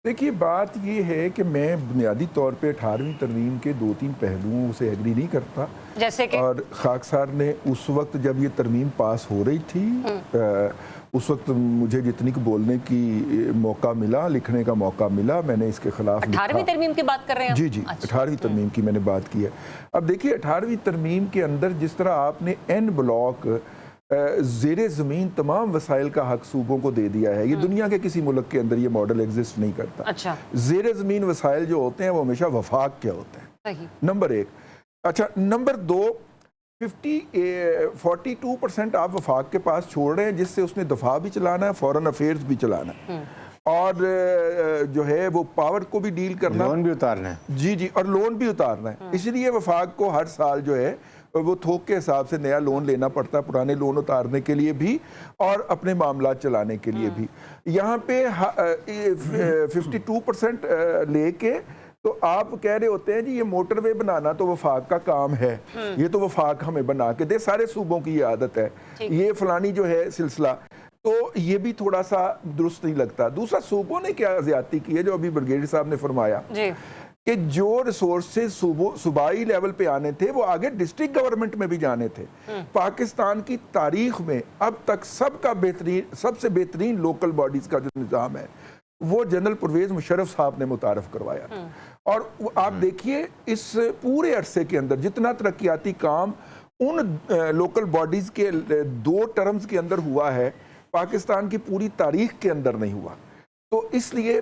देखिए, बात ये है कि मैं बुनियादी तौर पे 18वीं तरमीम के 2-3 पहलुओं से एग्री नहीं करता। जैसे कि? और खाकसार ने उस वक्त जब ये तरमीम पास हो रही थी, उस वक्त मुझे जितनी को बोलने की मौका मिला, लिखने का मौका मिला, मैंने इसके खिलाफ 18वीं तरमीम की बात कर रहे हैं? जी, 18वीं तरमीम की मैंने बात की है। अब देखिए, 18वीं तरमीम के अंदर जिस तरह आपने N ब्लॉक ज़ेरे ज़मीन तमाम वसाइल का हक सूबों को दे दिया है, ये दुनिया के किसी मुल्क के अंदर ये मॉडल एग्जिस्ट नहीं करता। अच्छा। ज़ेरे ज़मीन वसाइल जो होते हैं वो हमेशा वफाक के होते हैं, नंबर 1। अच्छा, नंबर 2, 42% आप वफाक के पास छोड़ रहे हैं, जिससे उसने दफा भी चलाना है, फॉरेन अफेयर्स भी चलाना है। और जो है वो पावर को भी डील करना, लोन भी उतारना है। जी जी, और लोन भी उतारना है। इसलिए वफाक को हर साल जो है वो थोक के हिसाब से नया लोन लेना पड़ता है, पुराने लोन उतारने के लिए भी और अपने मामला चलाने के लिए भी। यहाँ पे 52% लेके तो आप कह रहे होते हैं जी ये मोटरवे बनाना तो वफाक का काम है, ये तो वफाक हमें बना के दे, सारे सूबों की ये आदत है, ये फलानी जो है सिलसिला, तो ये भी थोड़ा सा दुरुस्त नहीं लगता। दूसरा, सूबों ने क्या ज्यादती की है, जो अभी ब्रिगेडियर साहब ने फरमाया कि जो रिसोर्सेज सूबाई लेवल पे आने थे वो आगे डिस्ट्रिक्ट गवर्नमेंट में भी जाने थे। पाकिस्तान की तारीख में अब तक सबसे बेहतरीन लोकल बॉडीज का जो निज़ाम है वो जनरल परवेज मुशर्रफ साहब ने मुतारफ करवाया था। और आप देखिए इस पूरे अरसे के अंदर जितना तरक्याती काम उन लोकल बॉडीज के 2 टर्म्स के अंदर हुआ है, पाकिस्तान की पूरी तारीख के अंदर नहीं हुआ। तो इसलिए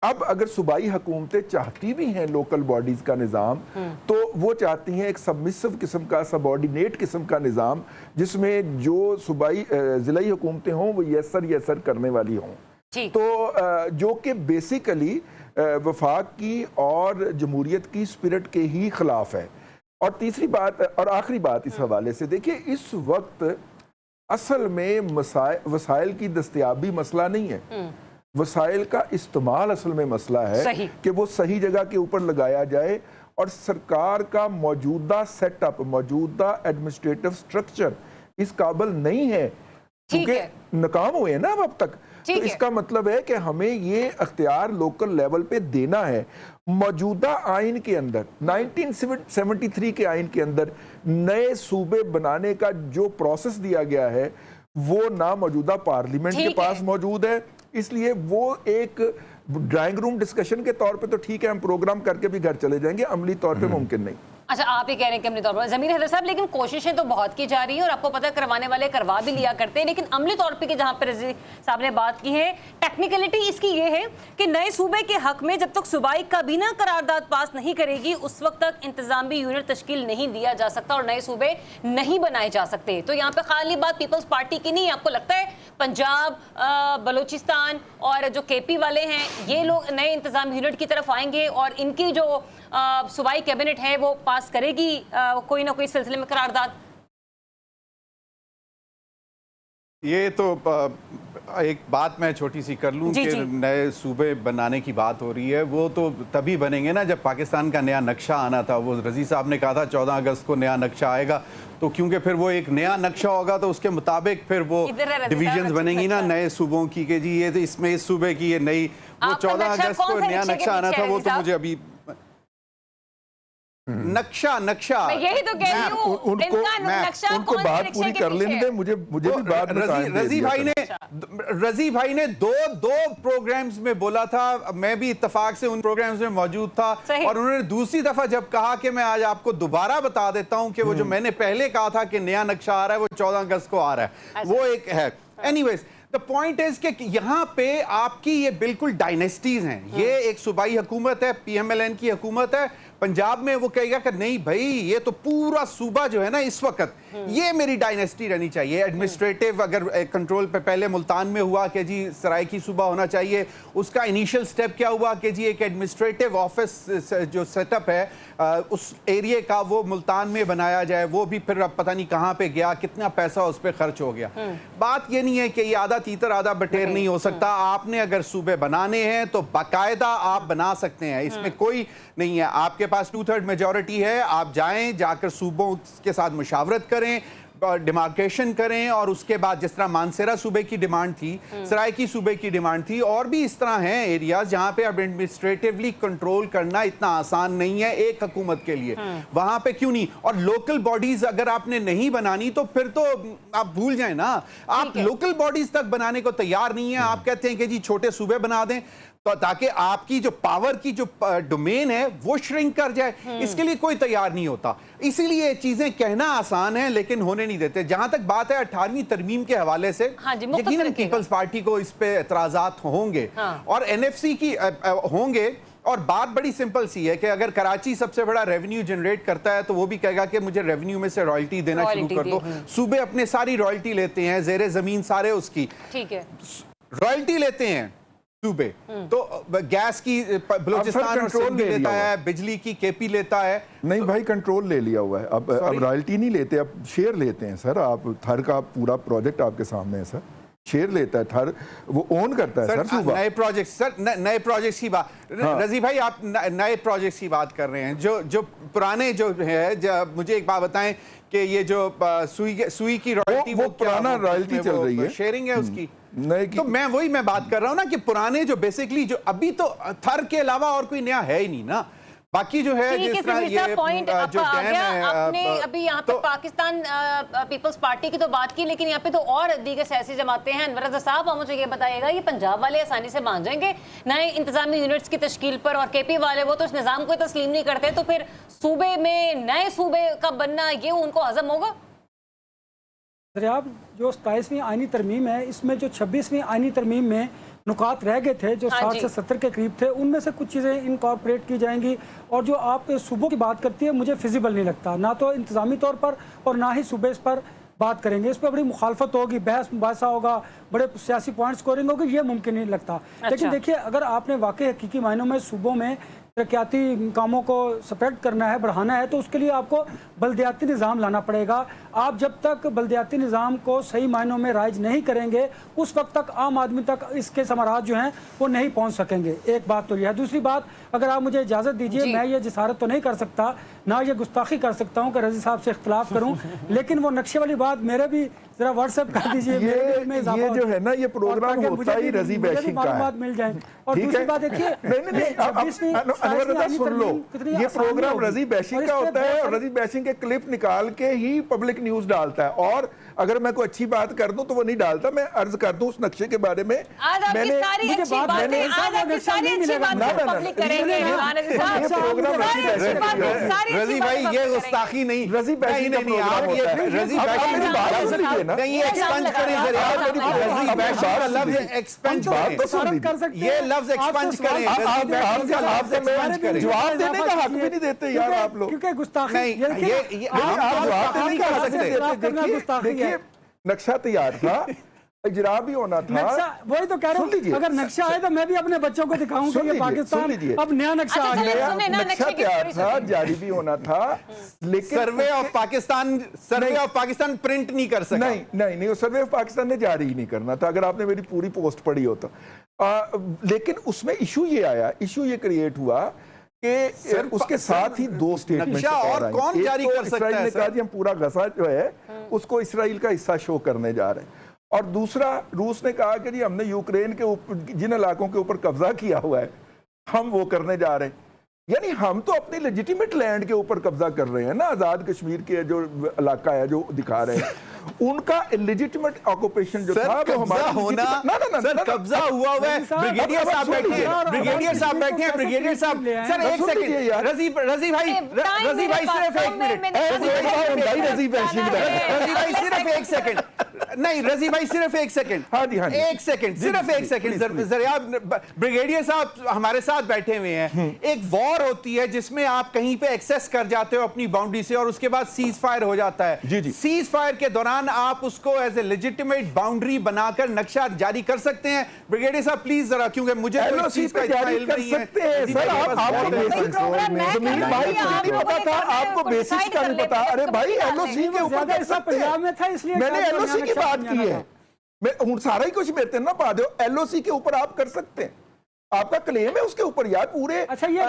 अब अगर सूबाई हुकूमतें चाहती भी हैं लोकल बॉडीज का निज़ाम, तो वो चाहती हैं एक सबमिसिव किस्म का, सबऑर्डिनेट किस्म का निज़ाम, जिसमें जो सूबाई ज़िलाई हुकूमतें हों वो यसर करने वाली हों। तो जो कि बेसिकली वफाक की और जमहूरियत की स्पिरिट के ही खिलाफ है। और तीसरी बात और आखिरी बात इस हवाले से, देखिए इस वक्त असल में वसाइल की दस्तयाबी मसला नहीं है, वसाइल का इस्तेमाल असल में मसला है कि वो सही जगह के ऊपर लगाया जाए और सरकार का मौजूदा सेटअप, मौजूदा एडमिनिस्ट्रेटिव स्ट्रक्चर इस काबिल नहीं है, क्योंकि नाकाम हुए हैं ना अब तक। तो इसका मतलब है कि हमें ये अख्तियार लोकल लेवल पे देना है। मौजूदा आइन के अंदर 1973 के आइन के अंदर नए सूबे बनाने का जो प्रोसेस दिया गया है वो ना मौजूदा पार्लियामेंट के पास मौजूद है, इसलिए वो एक ड्राइंग रूम डिस्कशन के तौर पे तो ठीक है, हम प्रोग्राम करके भी घर चले जाएंगे, अमली तौर पे मुमकिन नहीं। अच्छा, आप ही कह रहे हैं कि अमली तौर पर ज़मीर हैदर साहब, लेकिन कोशिशें तो बहुत की जा रही है और आपको पता है करवाने वाले करवा भी लिया करते हैं, लेकिन अमली तौर पे कि जहां पर रज़ी साहब ने बात की है, टेक्निकलिटी इसकी ये है कि नए सूबे के हक में जब तक सूबाई काबीना करारदाद पास नहीं करेगी उस वक्त तक इंतजामी यूनिट तश्कील नहीं दिया जा सकता और नए सूबे नहीं बनाए जा सकते। तो यहाँ पे खाली बात पीपल्स पार्टी की नहीं, आपको लगता है पंजाब, बलूचिस्तान और जो केपी वाले हैं ये लोग नए इंतजामी यूनिट की तरफ आएंगे और इनकी जो सूबाई कैबिनेट है वो पास करेगी कोई ना कोई सिलसिले में करारदाद? ये तो एक बात मैं छोटी सी कर लूं कि नए सूबे बनाने की बात हो रही है, वो तो तभी बनेंगे ना जब पाकिस्तान का नया नक्शा आना था। वो रजी साहब ने कहा था 14 अगस्त को नया नक्शा आएगा, तो क्योंकि फिर वो एक नया नक्शा होगा तो उसके मुताबिक फिर वो डिविजन्स बनेंगी ना नए सूबों की, कि जी ये तो इसमें इस सूबे की ये नई, वो 14 अगस्त को नया नक्शा आना था, वो तो मुझे अभी नक्शा मैं यही तो कह रही हूं, उनको बात पूरी कर लेने दें, मुझे भी बात में रजी भाई ने दो प्रोग्राम्स में बोला था, मैं भी इत्तेफाक से उन प्रोग्राम्स में मौजूद था, और उन्होंने दूसरी दफा जब कहा कि मैं आज आपको दोबारा बता देता हूं कि वो जो मैंने पहले कहा था कि नया नक्शा आ रहा है वो 14 अगस्त को आ रहा है, वो एक है। एनीवेज, द पॉइंट इज कि यहाँ पे आपकी ये बिल्कुल डायनेस्टीज हैं। ये एक सूबाई हुकूमत है, PMLN की हुकूमत है। पंजाब में वो कहेगा कि नहीं भाई ये तो पूरा सूबा जो है ना इस वक्त ये मेरी डायनेस्टी रहनी चाहिए। एडमिनिस्ट्रेटिव अगर कंट्रोल पे पहले मुल्तान में हुआ कि जी सराइकी सूबा होना चाहिए, उसका इनिशियल स्टेप क्या हुआ कि जी एक एडमिनिस्ट्रेटिव ऑफिस जो सेटअप है उस एरिया का वो मुल्तान में बनाया जाए, वो भी फिर अब पता नहीं कहाँ पे गया, कितना पैसा उस पर खर्च हो गया। बात ये नहीं है कि ये आधा तीतर आधा बटेर नहीं हो सकता। आपने अगर सूबे बनाने हैं तो बाकायदा आप बना सकते हैं, इसमें कोई नहीं है। आपके पास 2/3 मेजॉरिटी है, आप जाएं, जाकर सूबों के साथ मुशावरत करें, डिमार्केशन करें, और उसके बाद जिस तरह मानसेरा सूबे की डिमांड थी, सराइकी सूबे की डिमांड थी, और भी इस तरह हैं एरियाज जहां पे अब एडमिनिस्ट्रेटिवली कंट्रोल करना इतना आसान नहीं है एक हुकूमत के लिए। वहां पे क्यों नहीं? और लोकल बॉडीज अगर आपने नहीं बनानी तो फिर तो आप भूल जाएं ना, आप लोकल बॉडीज तक बनाने को तैयार नहीं है। आप कहते हैं कि जी छोटे सूबे बना दें तो ताकि आपकी जो पावर की जो डोमेन है वो श्रिंक कर जाए, इसके लिए कोई तैयार नहीं होता। इसीलिए चीजें कहना आसान है लेकिन होने नहीं देते। जहां तक बात है 18वीं तरमीम के हवाले से, यकीनन पीपल्स पार्टी को इस पे एतराजात होंगे और NFC की होंगे। और बात बड़ी सिंपल सी है कि अगर कराची सबसे बड़ा रेवेन्यू जनरेट करता है तो वो भी कहेगा कि मुझे रेवेन्यू में से रॉयल्टी देना शुरू कर दो। सूबे अपने सारी रॉयल्टी लेते हैं, जेरे जमीन सारे उसकी रॉयल्टी लेते हैं। सूबे। तो गैस की बलूचिस्तान और कंट्रोल सिंध ले लिया लेता हुआ है, बिजली की केपी लेता है। नहीं भाई, कंट्रोल ले लिया हुआ है। अब रॉयल्टी नहीं लेते, अब शेयर लेते हैं सर। आप थर का पूरा प्रोजेक्ट आपके सामने है सर, शेयर लेता है थर, वो ओन करता है सर सूबा। नए प्रोजेक्ट सर, नए प्रोजेक्ट्स की बात, रजी भाई आप नए प्रोजेक्ट्स की बात कर रहे हैं। जो पुराने जो है, मुझे एक बात बताएं कि ये जो सुई की रॉयल्टी वो पुराना रॉयल्टी चल रही है, शेयरिंग है उसकी। नहीं तो मैं बात कर रहा हूं ना कि पुराने जो बेसिकली जो अभी तो थर के अलावा और कोई नया है ही नहीं ना। बाकी जो है ठीक है, जिस तरह सिर्फ ये पॉइंट जो आपका आ डैम गया। है, आपने अभी यहाँ पे पाकिस्तान पीपल्स पार्टी की तो बात की, लेकिन यहाँ पे तो और दीगर सियासी जमातें हैं। अनवर रज़ा साहब, आप मुझे ये बताइएगा, ये पंजाब वाले आसानी से मान जाएंगे नए इंतजामी यूनिट्स की तश्कील पर, और केपी वाले वो तो इस निज़ाम को तस्लीम नहीं करते, तो फिर सूबे में नए सूबे का बनना ये उनको हजम होगा? दरियाब, जो 27वीं आईनी तरमीम है, इसमें जो 26वीं आईनी तरमीम में नुकात रह गए थे जो 60 से 70 के करीब थे, उनमें से कुछ चीज़ें इनकॉर्पोरेट की जाएंगी। और जो आप सूबों की बात करती है, मुझे फिजिबल नहीं लगता, ना तो इंतज़ामी तौर पर और ना ही सूबे इस पर बात करेंगे। इस पर बड़ी मुखालफत होगी, बहस मुबासा होगा, बड़े सियासी पॉइंट स्कोरिंग होगी, ये मुमकिन नहीं लगता। लेकिन देखिए, अगर आपने वाकई हकीकी मायनों में सूबों में तरक्याती कामों को स्प्रेड करना है, बढ़ाना है, तो उसके लिए आपको बल्दियाती निज़ाम लाना पड़ेगा। आप जब तक बल्दियाती निज़ाम को सही मायनों में राइज नहीं करेंगे, उस वक्त तक आम आदमी तक इसके समारात जो हैं वो नहीं पहुंच सकेंगे। एक बात तो यह है। दूसरी बात, अगर आप मुझे इजाज़त दीजिए, मैं ये जिसारत तो नहीं कर सकता, ना ये गुस्ताखी कर सकता हूँ कि रजी साहब से इख्तलाफ करूँ, लेकिन वो नक्शे वाली बात मेरे भी जरा व्हाट्सएप कर दीजिए। ये जो है ना, ये प्रोग्राम होता ही रजी बैशिंग का है, मिल जाए। और दूसरी बात देखिए, अनवर रज़ा सुन लो, ये प्रोग्राम रजी बैशिंग का होता है और रजी बैशिंग के क्लिप निकाल के ही पब्लिक न्यूज डालता है। और अगर मैं कोई अच्छी बात कर दूं तो वो नहीं डालता। मैं अर्ज कर दूं उस नक्शे के बारे में, मैंने रजी भाई ये गुस्ताखी नहीं, रजी बैशिंग नहीं आप ये रजी नहीं एक्सपेंड करें, रजी बैशिंग का लफ्ज एक्सपेंड करें, ये लफ्ज एक्सपेंड करें, जवाब देने का हक भी नहीं देते यार आप लोग, क्योंकि गुस्ताखी नहीं, ये आप नहीं कर सकते। देखिए नक्शा तैयार था, इजरा भी होना था। वही तो कह रहा हूँ, अगर नक्शा आए तो मैं भी अपने बच्चों को दिखाऊंगा ये पाकिस्तान अब नया नक्शा आ गया। नक्शा तैयार था, जारी भी होना था, लेकिन सर्वे ऑफ पाकिस्तान प्रिंट नहीं कर सका। नहीं, वो सर्वे ऑफ पाकिस्तान ने जारी ही नहीं करना था, अगर आपने मेरी पूरी पोस्ट पढ़ी हो तो। लेकिन उसमें इशू ये आया, इशू ये क्रिएट हुआ कि उसके साथ ही दो स्टेटमेंट और कौन जारी कर सकता है? ने कहा कि हम पूरा गजा जो है उसको इसराइल का हिस्सा शो करने जा रहे हैं, और दूसरा रूस ने कहा कि जी हमने यूक्रेन के ऊपर जिन इलाकों के ऊपर कब्जा किया हुआ है हम वो करने जा रहे हैं। यानी हम तो अपनी लेजिटिमेट लैंड के ऊपर कब्जा कर रहे हैं ना। आजाद कश्मीर के जो इलाका है जो दिखा रहे हैं, उनका इलेजिटिमेट ऑक्यूपेशन जो था वो हमारा होना सर कब्जा हुआ है। ब्रिगेडियर साहब बैठे हैं, ब्रिगेडियर साहब बैठे हैं, ब्रिगेडियर साहब सर एक सेकंड, रजी भाई सिर्फ एक मिनट, रजी भाई सिर्फ एक सेकंड, नहीं रजी भाई सिर्फ एक सेकंड, हाँ जी, एक सेकंड, सिर्फ एक सेकंड जरा। ब्रिगेडियर साहब हमारे साथ बैठे हुए हैं। एक वॉर होती है जिसमें आप कहीं पे एक्सेस कर जाते हो अपनी बाउंड्री से और उसके बाद सीज फायर हो जाता है। सीज फायर के दौरान आप उसको एज ए लेजिटिमेट बाउंड्री बनाकर नक्शा जारी कर सकते हैं। ब्रिगेडियर साहब प्लीज जरा, क्योंकि मुझे तो इस चीज का इतना इल्म नहीं है। आपको बेसिक्स का नहीं पता। अरे भाई एलओसी के ऊपर कर सकते हैं, में था इसलिए मैंने एलओसी की बात की है। मैं सारा ही कुछ मेरे ना पा दो, एलओसी के ऊपर आप कर सकते हैं, आपका क्लेम है उसके ऊपर यार पूरे। अच्छा ये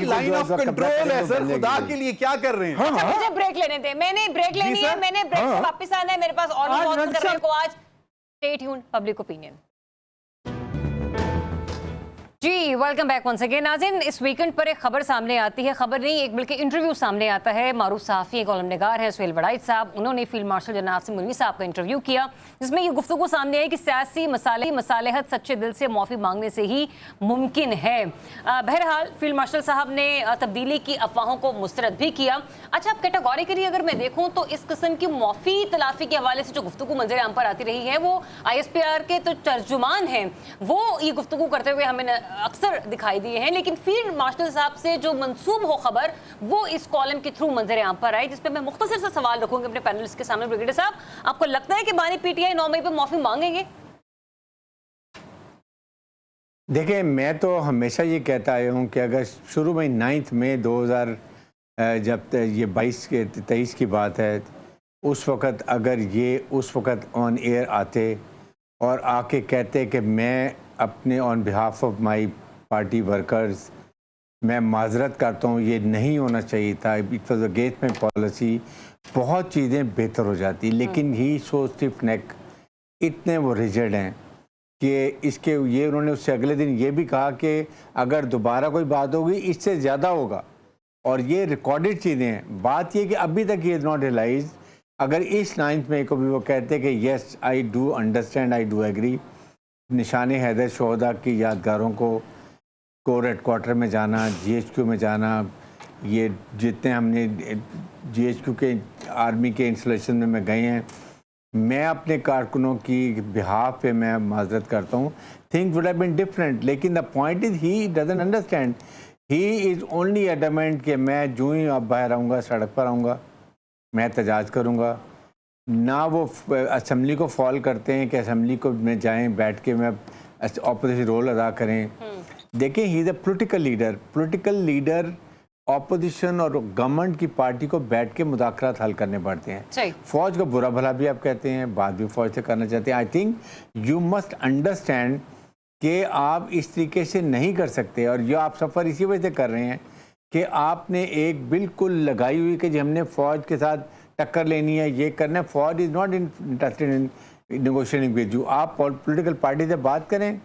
लाइन ऑफ कंट्रोल है सर, खुदा के लिए क्या कर रहे हैं? अच्छा मुझे ब्रेक लेने दे, मैंने ब्रेक लेनी है, मैंने ब्रेक से वापस आना है, मेरे पास और बहुत करने को आज। Stay tuned, public opinion. जी वेलकम बैक वंस अगेन। नाज़रीन, इस वीकेंड पर एक खबर सामने आती है, खबर नहीं एक बल्कि इंटरव्यू सामने आता है। मारूफ सहाफ़ी कॉलम निगार है सुहेल वड़ाइच साहब, उन्होंने फील्ड मार्शल जनाब आसिम मुनवी साहब का इंटरव्यू किया, जिसमें ये गुफ्तगू सामने आई कि सियासी मसालहत सच्चे दिल से माफ़ी मांगने से ही मुमकिन है। बहरहाल फील्ड मार्शल साहब ने तब्दीली की अफवाहों को मुस्तरद भी किया। अच्छा, अब कैटेगोरिकली अगर मैं देखूँ तो इस किस्म की माफ़ी तलाफ़ी के हवाले से जो गुफ्तगू मंजर आम पर आती रही है, वो ISPR के तो तर्जुमान हैं, वो ये गुफ्तगू करते हुए हमें अक्सर दिखाई दिए हैं, लेकिन फील्ड मार्शल साहब से जो मंसूब हो खबर वो इस कॉलम के थ्रू मंजर आम पर आई, जिसपे मैं मुख्तसर सा सवाल रखूंगी अपने पैनलिस्ट के सामने। ब्रिगेडियर साहब, आपको लगता है कि बानी पीटीआई 9 मई पर माफी मांगेंगे? देखिए, मैं तो हमेशा ये कहता आया हूँ कि अगर शुरू में 9 मई 2000 जब ये 23 की बात है, उस वक़्त अगर ये उस वक़्त ऑन एयर आते और आके कहते कि मैं अपने on behalf of my party workers मैं माजरत करता हूँ, ये नहीं होना चाहिए था, it was against my policy, बहुत चीज़ें बेहतर हो जाती। लेकिन ही सो स्टिफ नेक, इतने वो रिजिड हैं कि इसके ये उन्होंने उससे अगले दिन ये भी कहा कि अगर दोबारा कोई बात होगी इससे ज़्यादा होगा, और ये रिकॉर्डेड चीज़ें हैं। बात ये कि अभी तक ये इज़ नॉट रियलाइज। अगर इस 9 मई को भी वो कहते कि yes I do understand, I agree, निशान हैदर शोहदा की यादगारों को कोर हेडक्वार्टर में जाना, GHQ में जाना, ये जितने हमने GHQ के आर्मी के इंस्टॉलेशन में मैं गए हैं, मैं अपने कारकुनों की बिहाफ पे मैं माजरत करता हूँ, things would have been different. लेकिन the point is he doesn't understand, he is only adamant कि मैं जो ही अब बाहर आऊँगा, सड़क पर आऊँगा, मैं एहतजाज करूँगा। ना वो असम्बली को फॉल करते हैं कि असम्बली को में जाएं, बैठ के मैं ऑपोजिशन रोल अदा करें। देखिए, he is a political leader opposition और गवर्नमेंट की पार्टी को बैठ के मुज़ाकरात हल करने पड़ते हैं। फौज का बुरा भला भी आप कहते हैं, बात भी फौज से करना चाहते हैं। I think you must understand कि आप इस तरीके से नहीं कर सकते, और ये आप सफ़र इसी वजह से कर रहे हैं कि आपने एक बिल्कुल लगाई हुई कि हमने फ़ौज के साथ टक्कर लेनी है, ये करना है। फौज is not interested in negotiating with you. आप पॉलिटिकल पार्टी से बात करें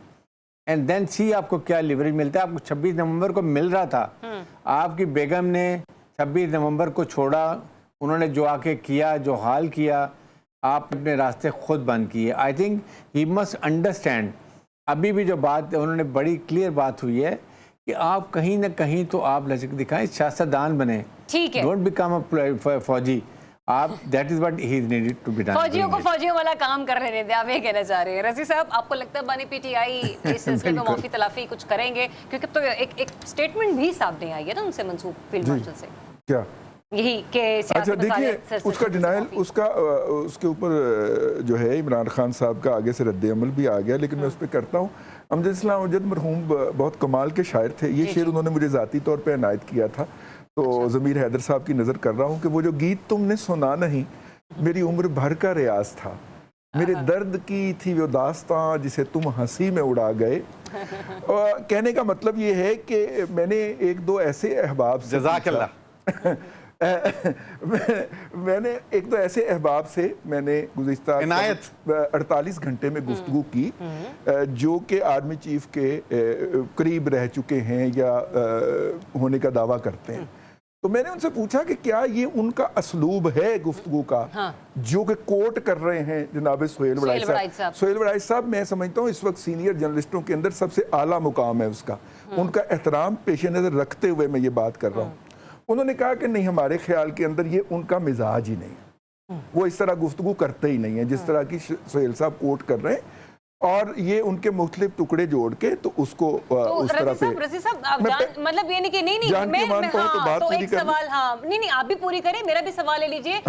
एंड देन सी आपको क्या लिवरेज मिलता है। आपको 26 नवंबर को मिल रहा था, आपकी बेगम ने 26 नवंबर को छोड़ा, उन्होंने जो आके किया, जो हाल किया, आप अपने रास्ते खुद बंद किए। I think he must understand. अभी भी जो बात उन्होंने बड़ी क्लियर बात हुई है कि आप कहीं ना कहीं तो आप लचक दिखाएं, सियासतदान बने, ठीक है, डोंट बिकम अ फौजी। आप that is what he is needed to be done. फौजियों को फौजियों वाला काम कर रहे थे, आप ये कहना चाह रहे हैं। रज़ी साहब, आपको लगता है बानी पीटीआई इस सिलसिले में माफी तलाफी कुछ करेंगे? क्योंकि तो एक स्टेटमेंट भी सामने आई है ना उनसे, मंसूब फील्ड मार्शल से, क्या यही के अच्छा देखिए, उसका डिनाइल, उसके ऊपर जो है इमरान खान साहब का आगे से रद्द अमल भी आ गया, लेकिन मैं उस पर करता हूँ। अमजद इस्लाम अमजद मरहूम बहुत कमाल के शायर थे। ये शेर उन्होंने मुझे ज़ाती तौर पे इनायत किया था, तो ज़मीर हैदर साहब की नज़र कर रहा हूँ कि वो जो गीत तुमने सुना नहीं, मेरी उम्र भर का रियाज था, मेरे दर्द की थी वो दास्तां जिसे तुम हंसी में उड़ा गए। कहने का मतलब ये है कि मैंने एक दो ऐसे अहबाब से मैंने एक तो ऐसे अहबाब से मैंने गुज़िश्ता 48 घंटे में गुफ्तगू की जो कि आर्मी चीफ के करीब रह चुके हैं या होने का दावा करते हैं। तो मैंने उनसे पूछा कि क्या ये उनका असलूब है गुफ्तगू का, जो कि कोट कर रहे हैं जनाब सुहेल वड़ाई साहब। सुहेल वड़ाई साहब, मैं समझता हूँ इस वक्त सीनियर जर्नलिस्टों के अंदर सबसे आला मुकाम है उसका, उनका एहतराम पेश नज़र रखते हुए मैं ये बात कर रहा हूँ। उन्होंने कहा कि नहीं, हमारे ख्याल के अंदर ये उनका मिजाज ही नहीं है, वो इस तरह गुफ्तगू करते ही नहीं है जिस तरह की सुहेल साहब कोट कर रहे हैं, और ये उनके मुख्तलिफ टुकड़े जोड़ के तो उसको उस तरह पे रज़ी साहब, आप मतलब ये नहीं कि नहीं तो एक सवाल, नहीं आप भी पूरी करें, मेरा भी सवाल ले लीजिए।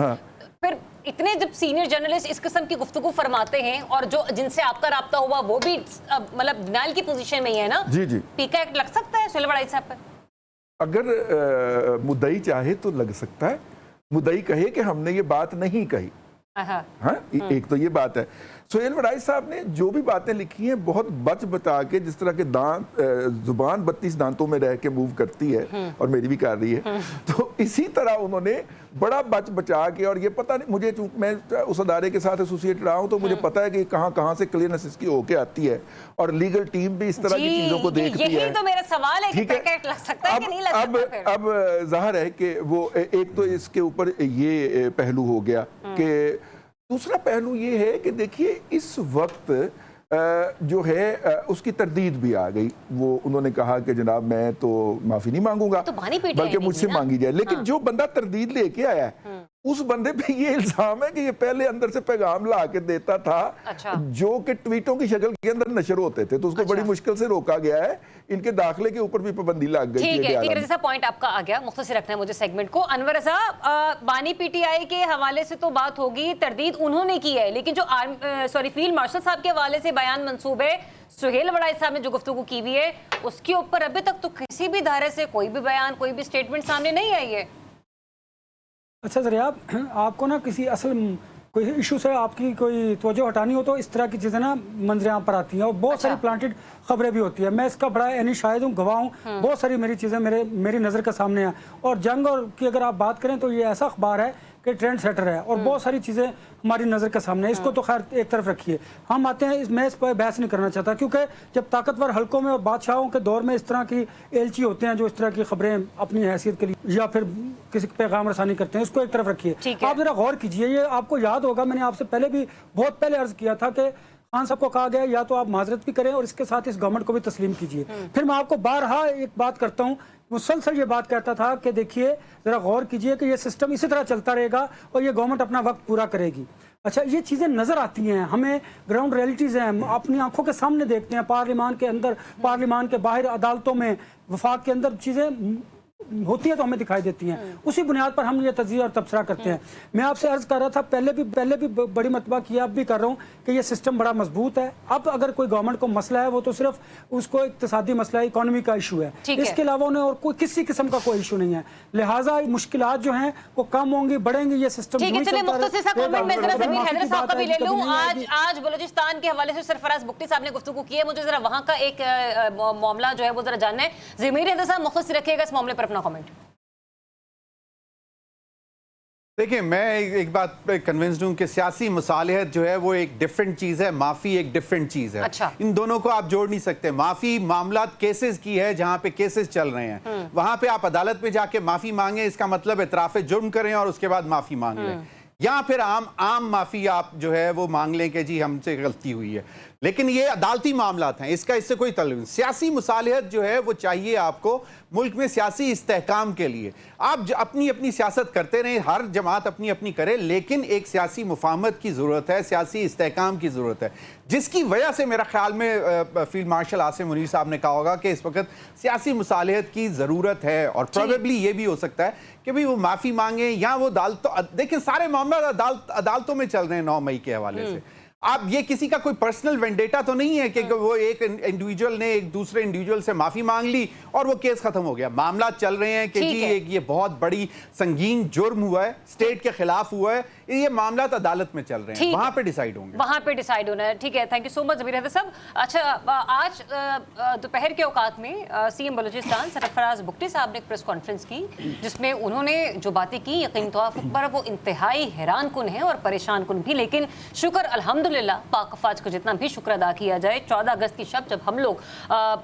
फिर इतने जब सीनियर जर्नलिस्ट इस किस्म की गुफ्तगू फरमाते हैं और जो जिनसे आपका राब्ता हुआ वो भी मतलब डिनाइल की पोजीशन में ही है ना, जी पीका एक्ट लग सकता है सुहेल वड़ाई साहब पर? अगर मुद्दई चाहे तो लग सकता है, मुद्दई कहे कि हमने ये बात नहीं कही। हाँ, एक तो ये बात है। सुहेल वड़ाई साहब ने जो भी बातें लिखी हैं बहुत बच बता के, जिस तरह के दांत जुबान 32 दांतों में रह के मूव करती है और मेरी भी कर रही है, तो इसी तरह उन्होंने बड़ा बच बचा के, और ये पता नहीं मुझे, चूंकि मैं उस अदारे के साथ एसोसिएट रहा हूँ तो मुझे पता है कि कहाँ से क्लियरनेस इसकी होके आती है, और लीगल टीम भी इस तरह की चीजों को देखती है। यही तो मेरा सवाल है, ठीक है, लग सकता है कि नहीं लग सकता? अब जाहिर है कि वो एक तो इसके ऊपर ये पहलू हो गया कि दूसरा पहलू ये है कि देखिए इस वक्त जो है उसकी तरदीद भी आ गई। वो उन्होंने कहा कि जनाब मैं तो माफी नहीं मांगूंगा, तो बल्कि मुझसे मांगी जाए। लेकिन जो बंदा तरदीद लेके आया है उस बंदे पे ये इल्जाम है कि ये पहले अंदर से पैगाम ला के देता था, अच्छा। जो कि ट्वीटों की शक्ल के अंदर नशर होते थे, तो उसको अच्छा। बड़ी मुश्किल से रोका गया है। इनके दाखिले के ऊपर भी पाबंदी लग गई ठीक थी है, रज़ा साहब, पॉइंट आपका आ गया, मुख्तसर रखना है मुझे सेगमेंट को। अनवर रज़ा, बानी पीटीआई के हवाले से तो बात होगी, तरदीद उन्होंने की है, लेकिन जो फील्ड मार्शल साहब के हवाले से बयान मंसूब है, सुहेल वड़ाई साहब ने जो गुफ्तगू की हुई है, उसके ऊपर अभी तक तो किसी भी दायरे से कोई भी बयान, कोई भी स्टेटमेंट सामने नहीं आई है। अच्छा जरियाब, आपको ना किसी असल कोई इशू से आपकी कोई तवज्जो हटानी हो तो इस तरह की चीज़ें ना मंजर आम पर आती हैं, और बहुत सारी प्लांटेड खबरें भी होती है। मैं इसका बड़ा यानी शायद हूँ, गवाह हूँ, बहुत सारी मेरी चीज़ें मेरी नज़र के सामने हैं। और जंग और की अगर आप बात करें तो ये ऐसा अखबार है कि ट्रेंड सेटर है, और बहुत सारी चीज़ें हमारी नज़र के सामने है। इसको तो खैर एक तरफ रखिए, हम आते हैं मैं इस पर बहस नहीं करना चाहता, क्योंकि जब ताकतवर हलकों में और बादशाहों के दौर में इस तरह की एलची होते हैं जो इस तरह की खबरें अपनी हैसियत के लिए या फिर किसी पैगाम रसानी करते हैं, उसको एक तरफ रखिए। आप जरा गौर कीजिए, ये आपको याद होगा, मैंने आपसे पहले भी बहुत पहले अर्ज किया था कि खान साहब को कहा गया या तो आप माजरत भी करें और इसके साथ इस गवर्नमेंट को भी तस्लीम कीजिए। फिर मैं आपको बारहा एक बात करता हूँ, मुसलसल ये बात कहता था कि देखिए जरा गौर कीजिए कि ये सिस्टम इसी तरह चलता रहेगा और ये गवर्नमेंट अपना वक्त पूरा करेगी। अच्छा, ये चीज़ें नज़र आती हैं हमें, ग्राउंड रियलिटीज़ हैं, अपनी आंखों के सामने देखते हैं, पार्लियामान के अंदर, पार्लियामान के बाहर, अदालतों में, वफाक के अंदर चीज़ें होती है तो हमें दिखाई देती हैं। उसी बुनियाद पर हम ये तज्जिया और तबसरा करते हैं। मैं आपसे अर्ज कर रहा था, पहले भी बड़ी मतबा किया, अब भी कर रहा हूँ कि ये सिस्टम बड़ा मजबूत है। अब अगर कोई गवर्नमेंट को मसला है वो तो सिर्फ उसको इक्तिसादी मसला है, इकोनॉमी का इशू है, इसके अलावा उन्हें और कोई किसी किस्म का कोई इशू नहीं है। लिहाजा मुश्किलात जो हैं वो कम होंगी, बढ़ेंगी, ये सिस्टम। ठीक है, चलिए मुख्तसर सा कमेंट मैं जरा ज़मीर हैदर साहब का भी ले लूं। आज बलूचिस्तान के हवाले से सरफराज बुख्ती साहब ने गुफ्तगू की है, मुझे जरा वहां का एक मामला जो है वो जरा जानना है। ज़मीर हैदर साहब मुख्तसर रखिएगा इस मामले पर अपना कमेंट। देखिए, मैं एक बात पे कन्विंस्ड हूँ कि सियासी मुसालिहत जो है वो एक डिफरेंट चीज़ है, माफ़ी एक डिफरेंट चीज़ है। अच्छा। इन दोनों को आप जोड़ नहीं सकते। माफ़ी मामलात केसेस की है, जहाँ पे केसेस चल रहे हैं, वहाँ पे आप अदालत में जाके माफ़ी मांगे, इसका मतलब एतराफ़े जुर्म करें और उसके बाद माफ़ी मांग लें, या फिर आम माफ़ी आप जो है वो मांग लें कि जी हमसे गलती हुई है। लेकिन ये अदालती मामलात हैं, इसका इससे कोई ताल्लुक नहीं। सियासी मुसालिहत जो है वो चाहिए आपको मुल्क में सियासी इस्तेहकाम के लिए। आप अपनी अपनी सियासत करते रहें, हर जमात अपनी अपनी करे, लेकिन एक सियासी मुफाहमत की ज़रूरत है, सियासी इस्तेहकाम की ज़रूरत है, जिसकी वजह से मेरा ख्याल में फील्ड मार्शल आसिम मुनीर साहब ने कहा होगा कि इस वक्त सियासी मुसालिहत की ज़रूरत है। और प्रोबेबली ये भी हो सकता है कि भाई वो माफ़ी मांगे या वो देखिए सारे मामला अदालतों में चल रहे हैं 9 मई के हवाले से। आप ये किसी का कोई पर्सनल वेंडेटा तो नहीं है कि वो एक इंडिविजुअल ने एक दूसरे इंडिविजुअल से माफी मांग ली और वो केस खत्म हो गया। मामला चल रहे हैं कि जी एक ये बहुत बड़ी संगीन जुर्म हुआ है, स्टेट के खिलाफ हुआ है, ये मामला अदालत में चल रहे हैं, वहां पे डिसाइड होंगे, वहां पे डिसाइड होना है। ठीक है, थैंक यू सो मच ज़मीर हैदर साहब। अच्छा, आज दोपहर के औकात में सीएम बलूचिस्तान सरफराज बुख्ती साहब ने एक प्रेस कॉन्फ्रेंस की, जिसमें उन्होंने जो बातें की यकीन तौर पर वो इंतहाई हैरान कुन है और परेशान कुन भी। लेकिन शुक्र अल्हम्दुलिल्लाह, पाक अफवाज को जितना भी शुक्र अदा किया जाए, 14 अगस्त की शब जब हम लोग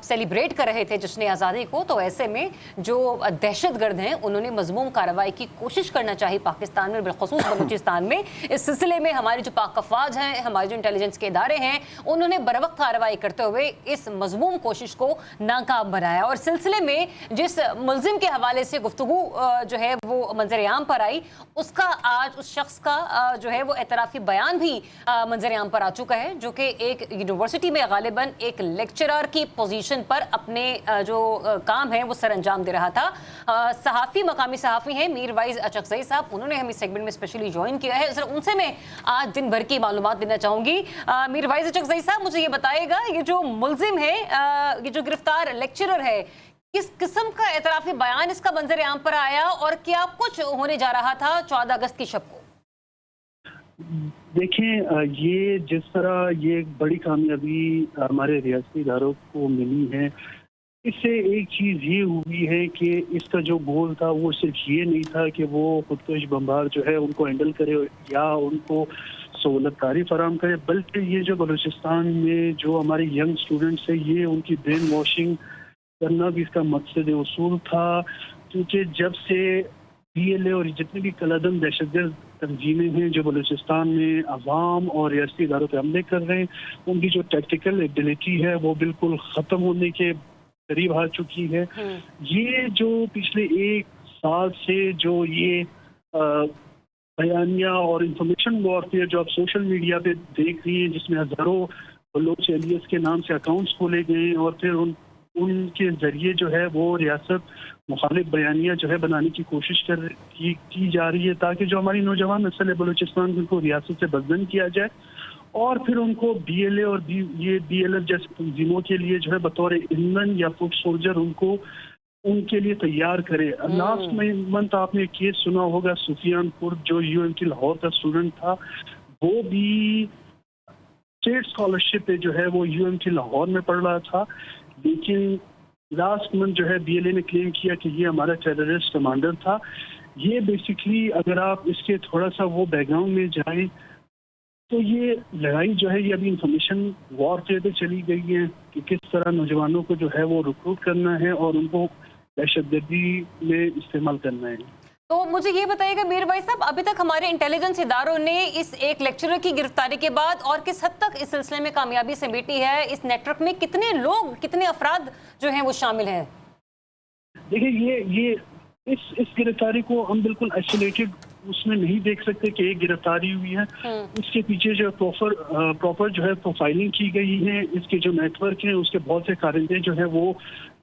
सेलिब्रेट कर रहे थे जश्न आज़ादी को, तो ऐसे में जो दहशतगर्द हैं उन्होंने मजमूम कार्रवाई की कोशिश करना चाहिए पाकिस्तान में, बिलखुसूस बलूचिस्तान में। इस सिलसिले में हमारी जो पाक अफवाज हैं, हमारे जो इंटेलिजेंस के इदारे हैं, उन्होंने बरवक्त कार्रवाई करते हुए इस मजमूम कोशिश को नाकाम बनाया। और सिलसिले में जिस मुलजिम के हवाले से गुफ्तगू जो है वो मंजर आम पर आई, उसका आज उस शख्स का जो है वो एतराफ़ी बयान भी मंजर आम पर आ चुका है, जो कि एक यूनिवर्सिटी में गालिबन एक लेक्चरर की पोजीशन पर अपने जो काम है वो सर अंजाम दे रहा था। सहाफ़ी, मकामी सहाफ़ी हैं मीरवाइज़ अचकज़ई साहब, उन्होंने हम इस सेगमेंट में स्पेशली ज्वाइन किया है। सर, उनसे मैं आज दिन भर की मालूमात देना चाहूँगी। मीरवाइज़ अचकज़ई साहब, मुझे ये बताइएगा, ये जो मुलजिम है, ये जो गिरफ्तार लेक्चरर है, किस किस्म का एतराफ़ी बयान इसका मंजर आम पर आया और क्या कुछ होने जा रहा था 14 अगस्त की शब को? देखें, ये जिस तरह ये एक बड़ी कामयाबी हमारे रियासती इदारों को मिली है, इससे एक चीज़ ये हुई है कि इसका जो गोल था वो सिर्फ ये नहीं था कि वो खुदकुश बमबार जो है उनको हैंडल करे या उनको सहूलतकारी फराम करे, बल्कि ये जो बलूचिस्तान में जो हमारे यंग स्टूडेंट्स हैं, ये उनकी ब्रेन वॉशिंग करना भी इसका मकसद उसूल था। क्योंकि जब से PLA और जितने भी कलादम दहशतगर्द तंजीमें हैं जो बलूचिस्तान में अवाम और रियासती इदारों पर हमले कर रहे हैं, उनकी जो टैक्टिकल एबिलिटी है वो बिल्कुल ख़त्म होने के करीब आ चुकी है। ये जो पिछले 1 साल से जो ये बयानिया और इंफॉर्मेशन वॉरफेयर जो आप सोशल मीडिया पे देख रही हैं, जिसमें हजारों बलोच एलियस के नाम से अकाउंट्स खोले गए और फिर उनके जरिए जो है वो रियासत मुखालिफ बयानिया जो है बनाने की कोशिश की जा रही है, ताकि जो हमारी नौजवान नस्ल है बलूचिस्तान की, उनको रियासत से बदजन किया जाए और फिर उनको BLA और ये BLF जैसे तंजीमों के लिए जो है बतौर ईंधन या फुट सोल्जर उनके लिए तैयार करे। लास्ट मंथ आपने एक केस सुना होगा, सुफियानपुर जो UMT लाहौर का स्टूडेंट था, वो भी स्टेट स्कॉलरशिप पे जो है वो UMT लाहौर में पढ़ रहा था, लेकिन लास्ट मंथ जो है BLA ने क्लेम किया कि ये हमारा टेररिस्ट कमांडर था। ये बेसिकली अगर आप इसके थोड़ा सा वो बैकग्राउंड में जाएं तो ये लड़ाई जो है ये अभी इंफॉर्मेशन वॉरफेयर पे चली गई है कि किस तरह नौजवानों को जो है वो रिक्रूट करना है और उनको दहशतगर्दी में इस्तेमाल करना है। तो मुझे ये बताइएगा मीर भाई साहब, अभी तक हमारे इंटेलिजेंस इदारों ने इस एक लेक्चरर की गिरफ्तारी के बाद और किस हद तक इस सिलसिले में कामयाबी समेटी है? इस नेटवर्क में कितने लोग, कितने अफराद जो हैं वो शामिल हैं? देखिए ये इस गिरफ्तारी को हम बिल्कुल आइसोलेटेड उसमें नहीं देख सकते कि एक गिरफ्तारी हुई है। इसके पीछे जो प्रॉपर जो है प्रोफाइलिंग की गई है, इसके जो नेटवर्क है उसके बहुत से कारिंदे जो है वो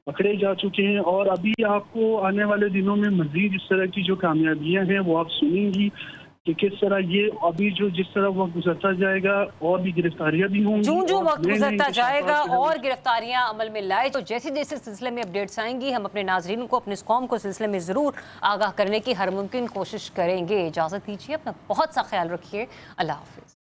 पकड़े जा चुके हैं और अभी आपको आने वाले दिनों में मजीद इस तरह की जो कामयाबियां हैं वो आप सुनेंगी कि किस तरह ये अभी जो जिस तरह वक्त गुजरता जाएगा और भी गिरफ्तारियां भी होंगी। जो वक्त गुजरता जाएगा और गिरफ्तारियां अमल में लाए तो जैसे जैसे सिलसिले में अपडेट्स आएंगी हम अपने नाजरीन को, अपने कौम को सिलसिले में ज़रूर आगाह करने की हर मुमकिन कोशिश करेंगे। इजाज़त दीजिए, अपना बहुत सा ख्याल रखिए। अल्लाह हाफिज़।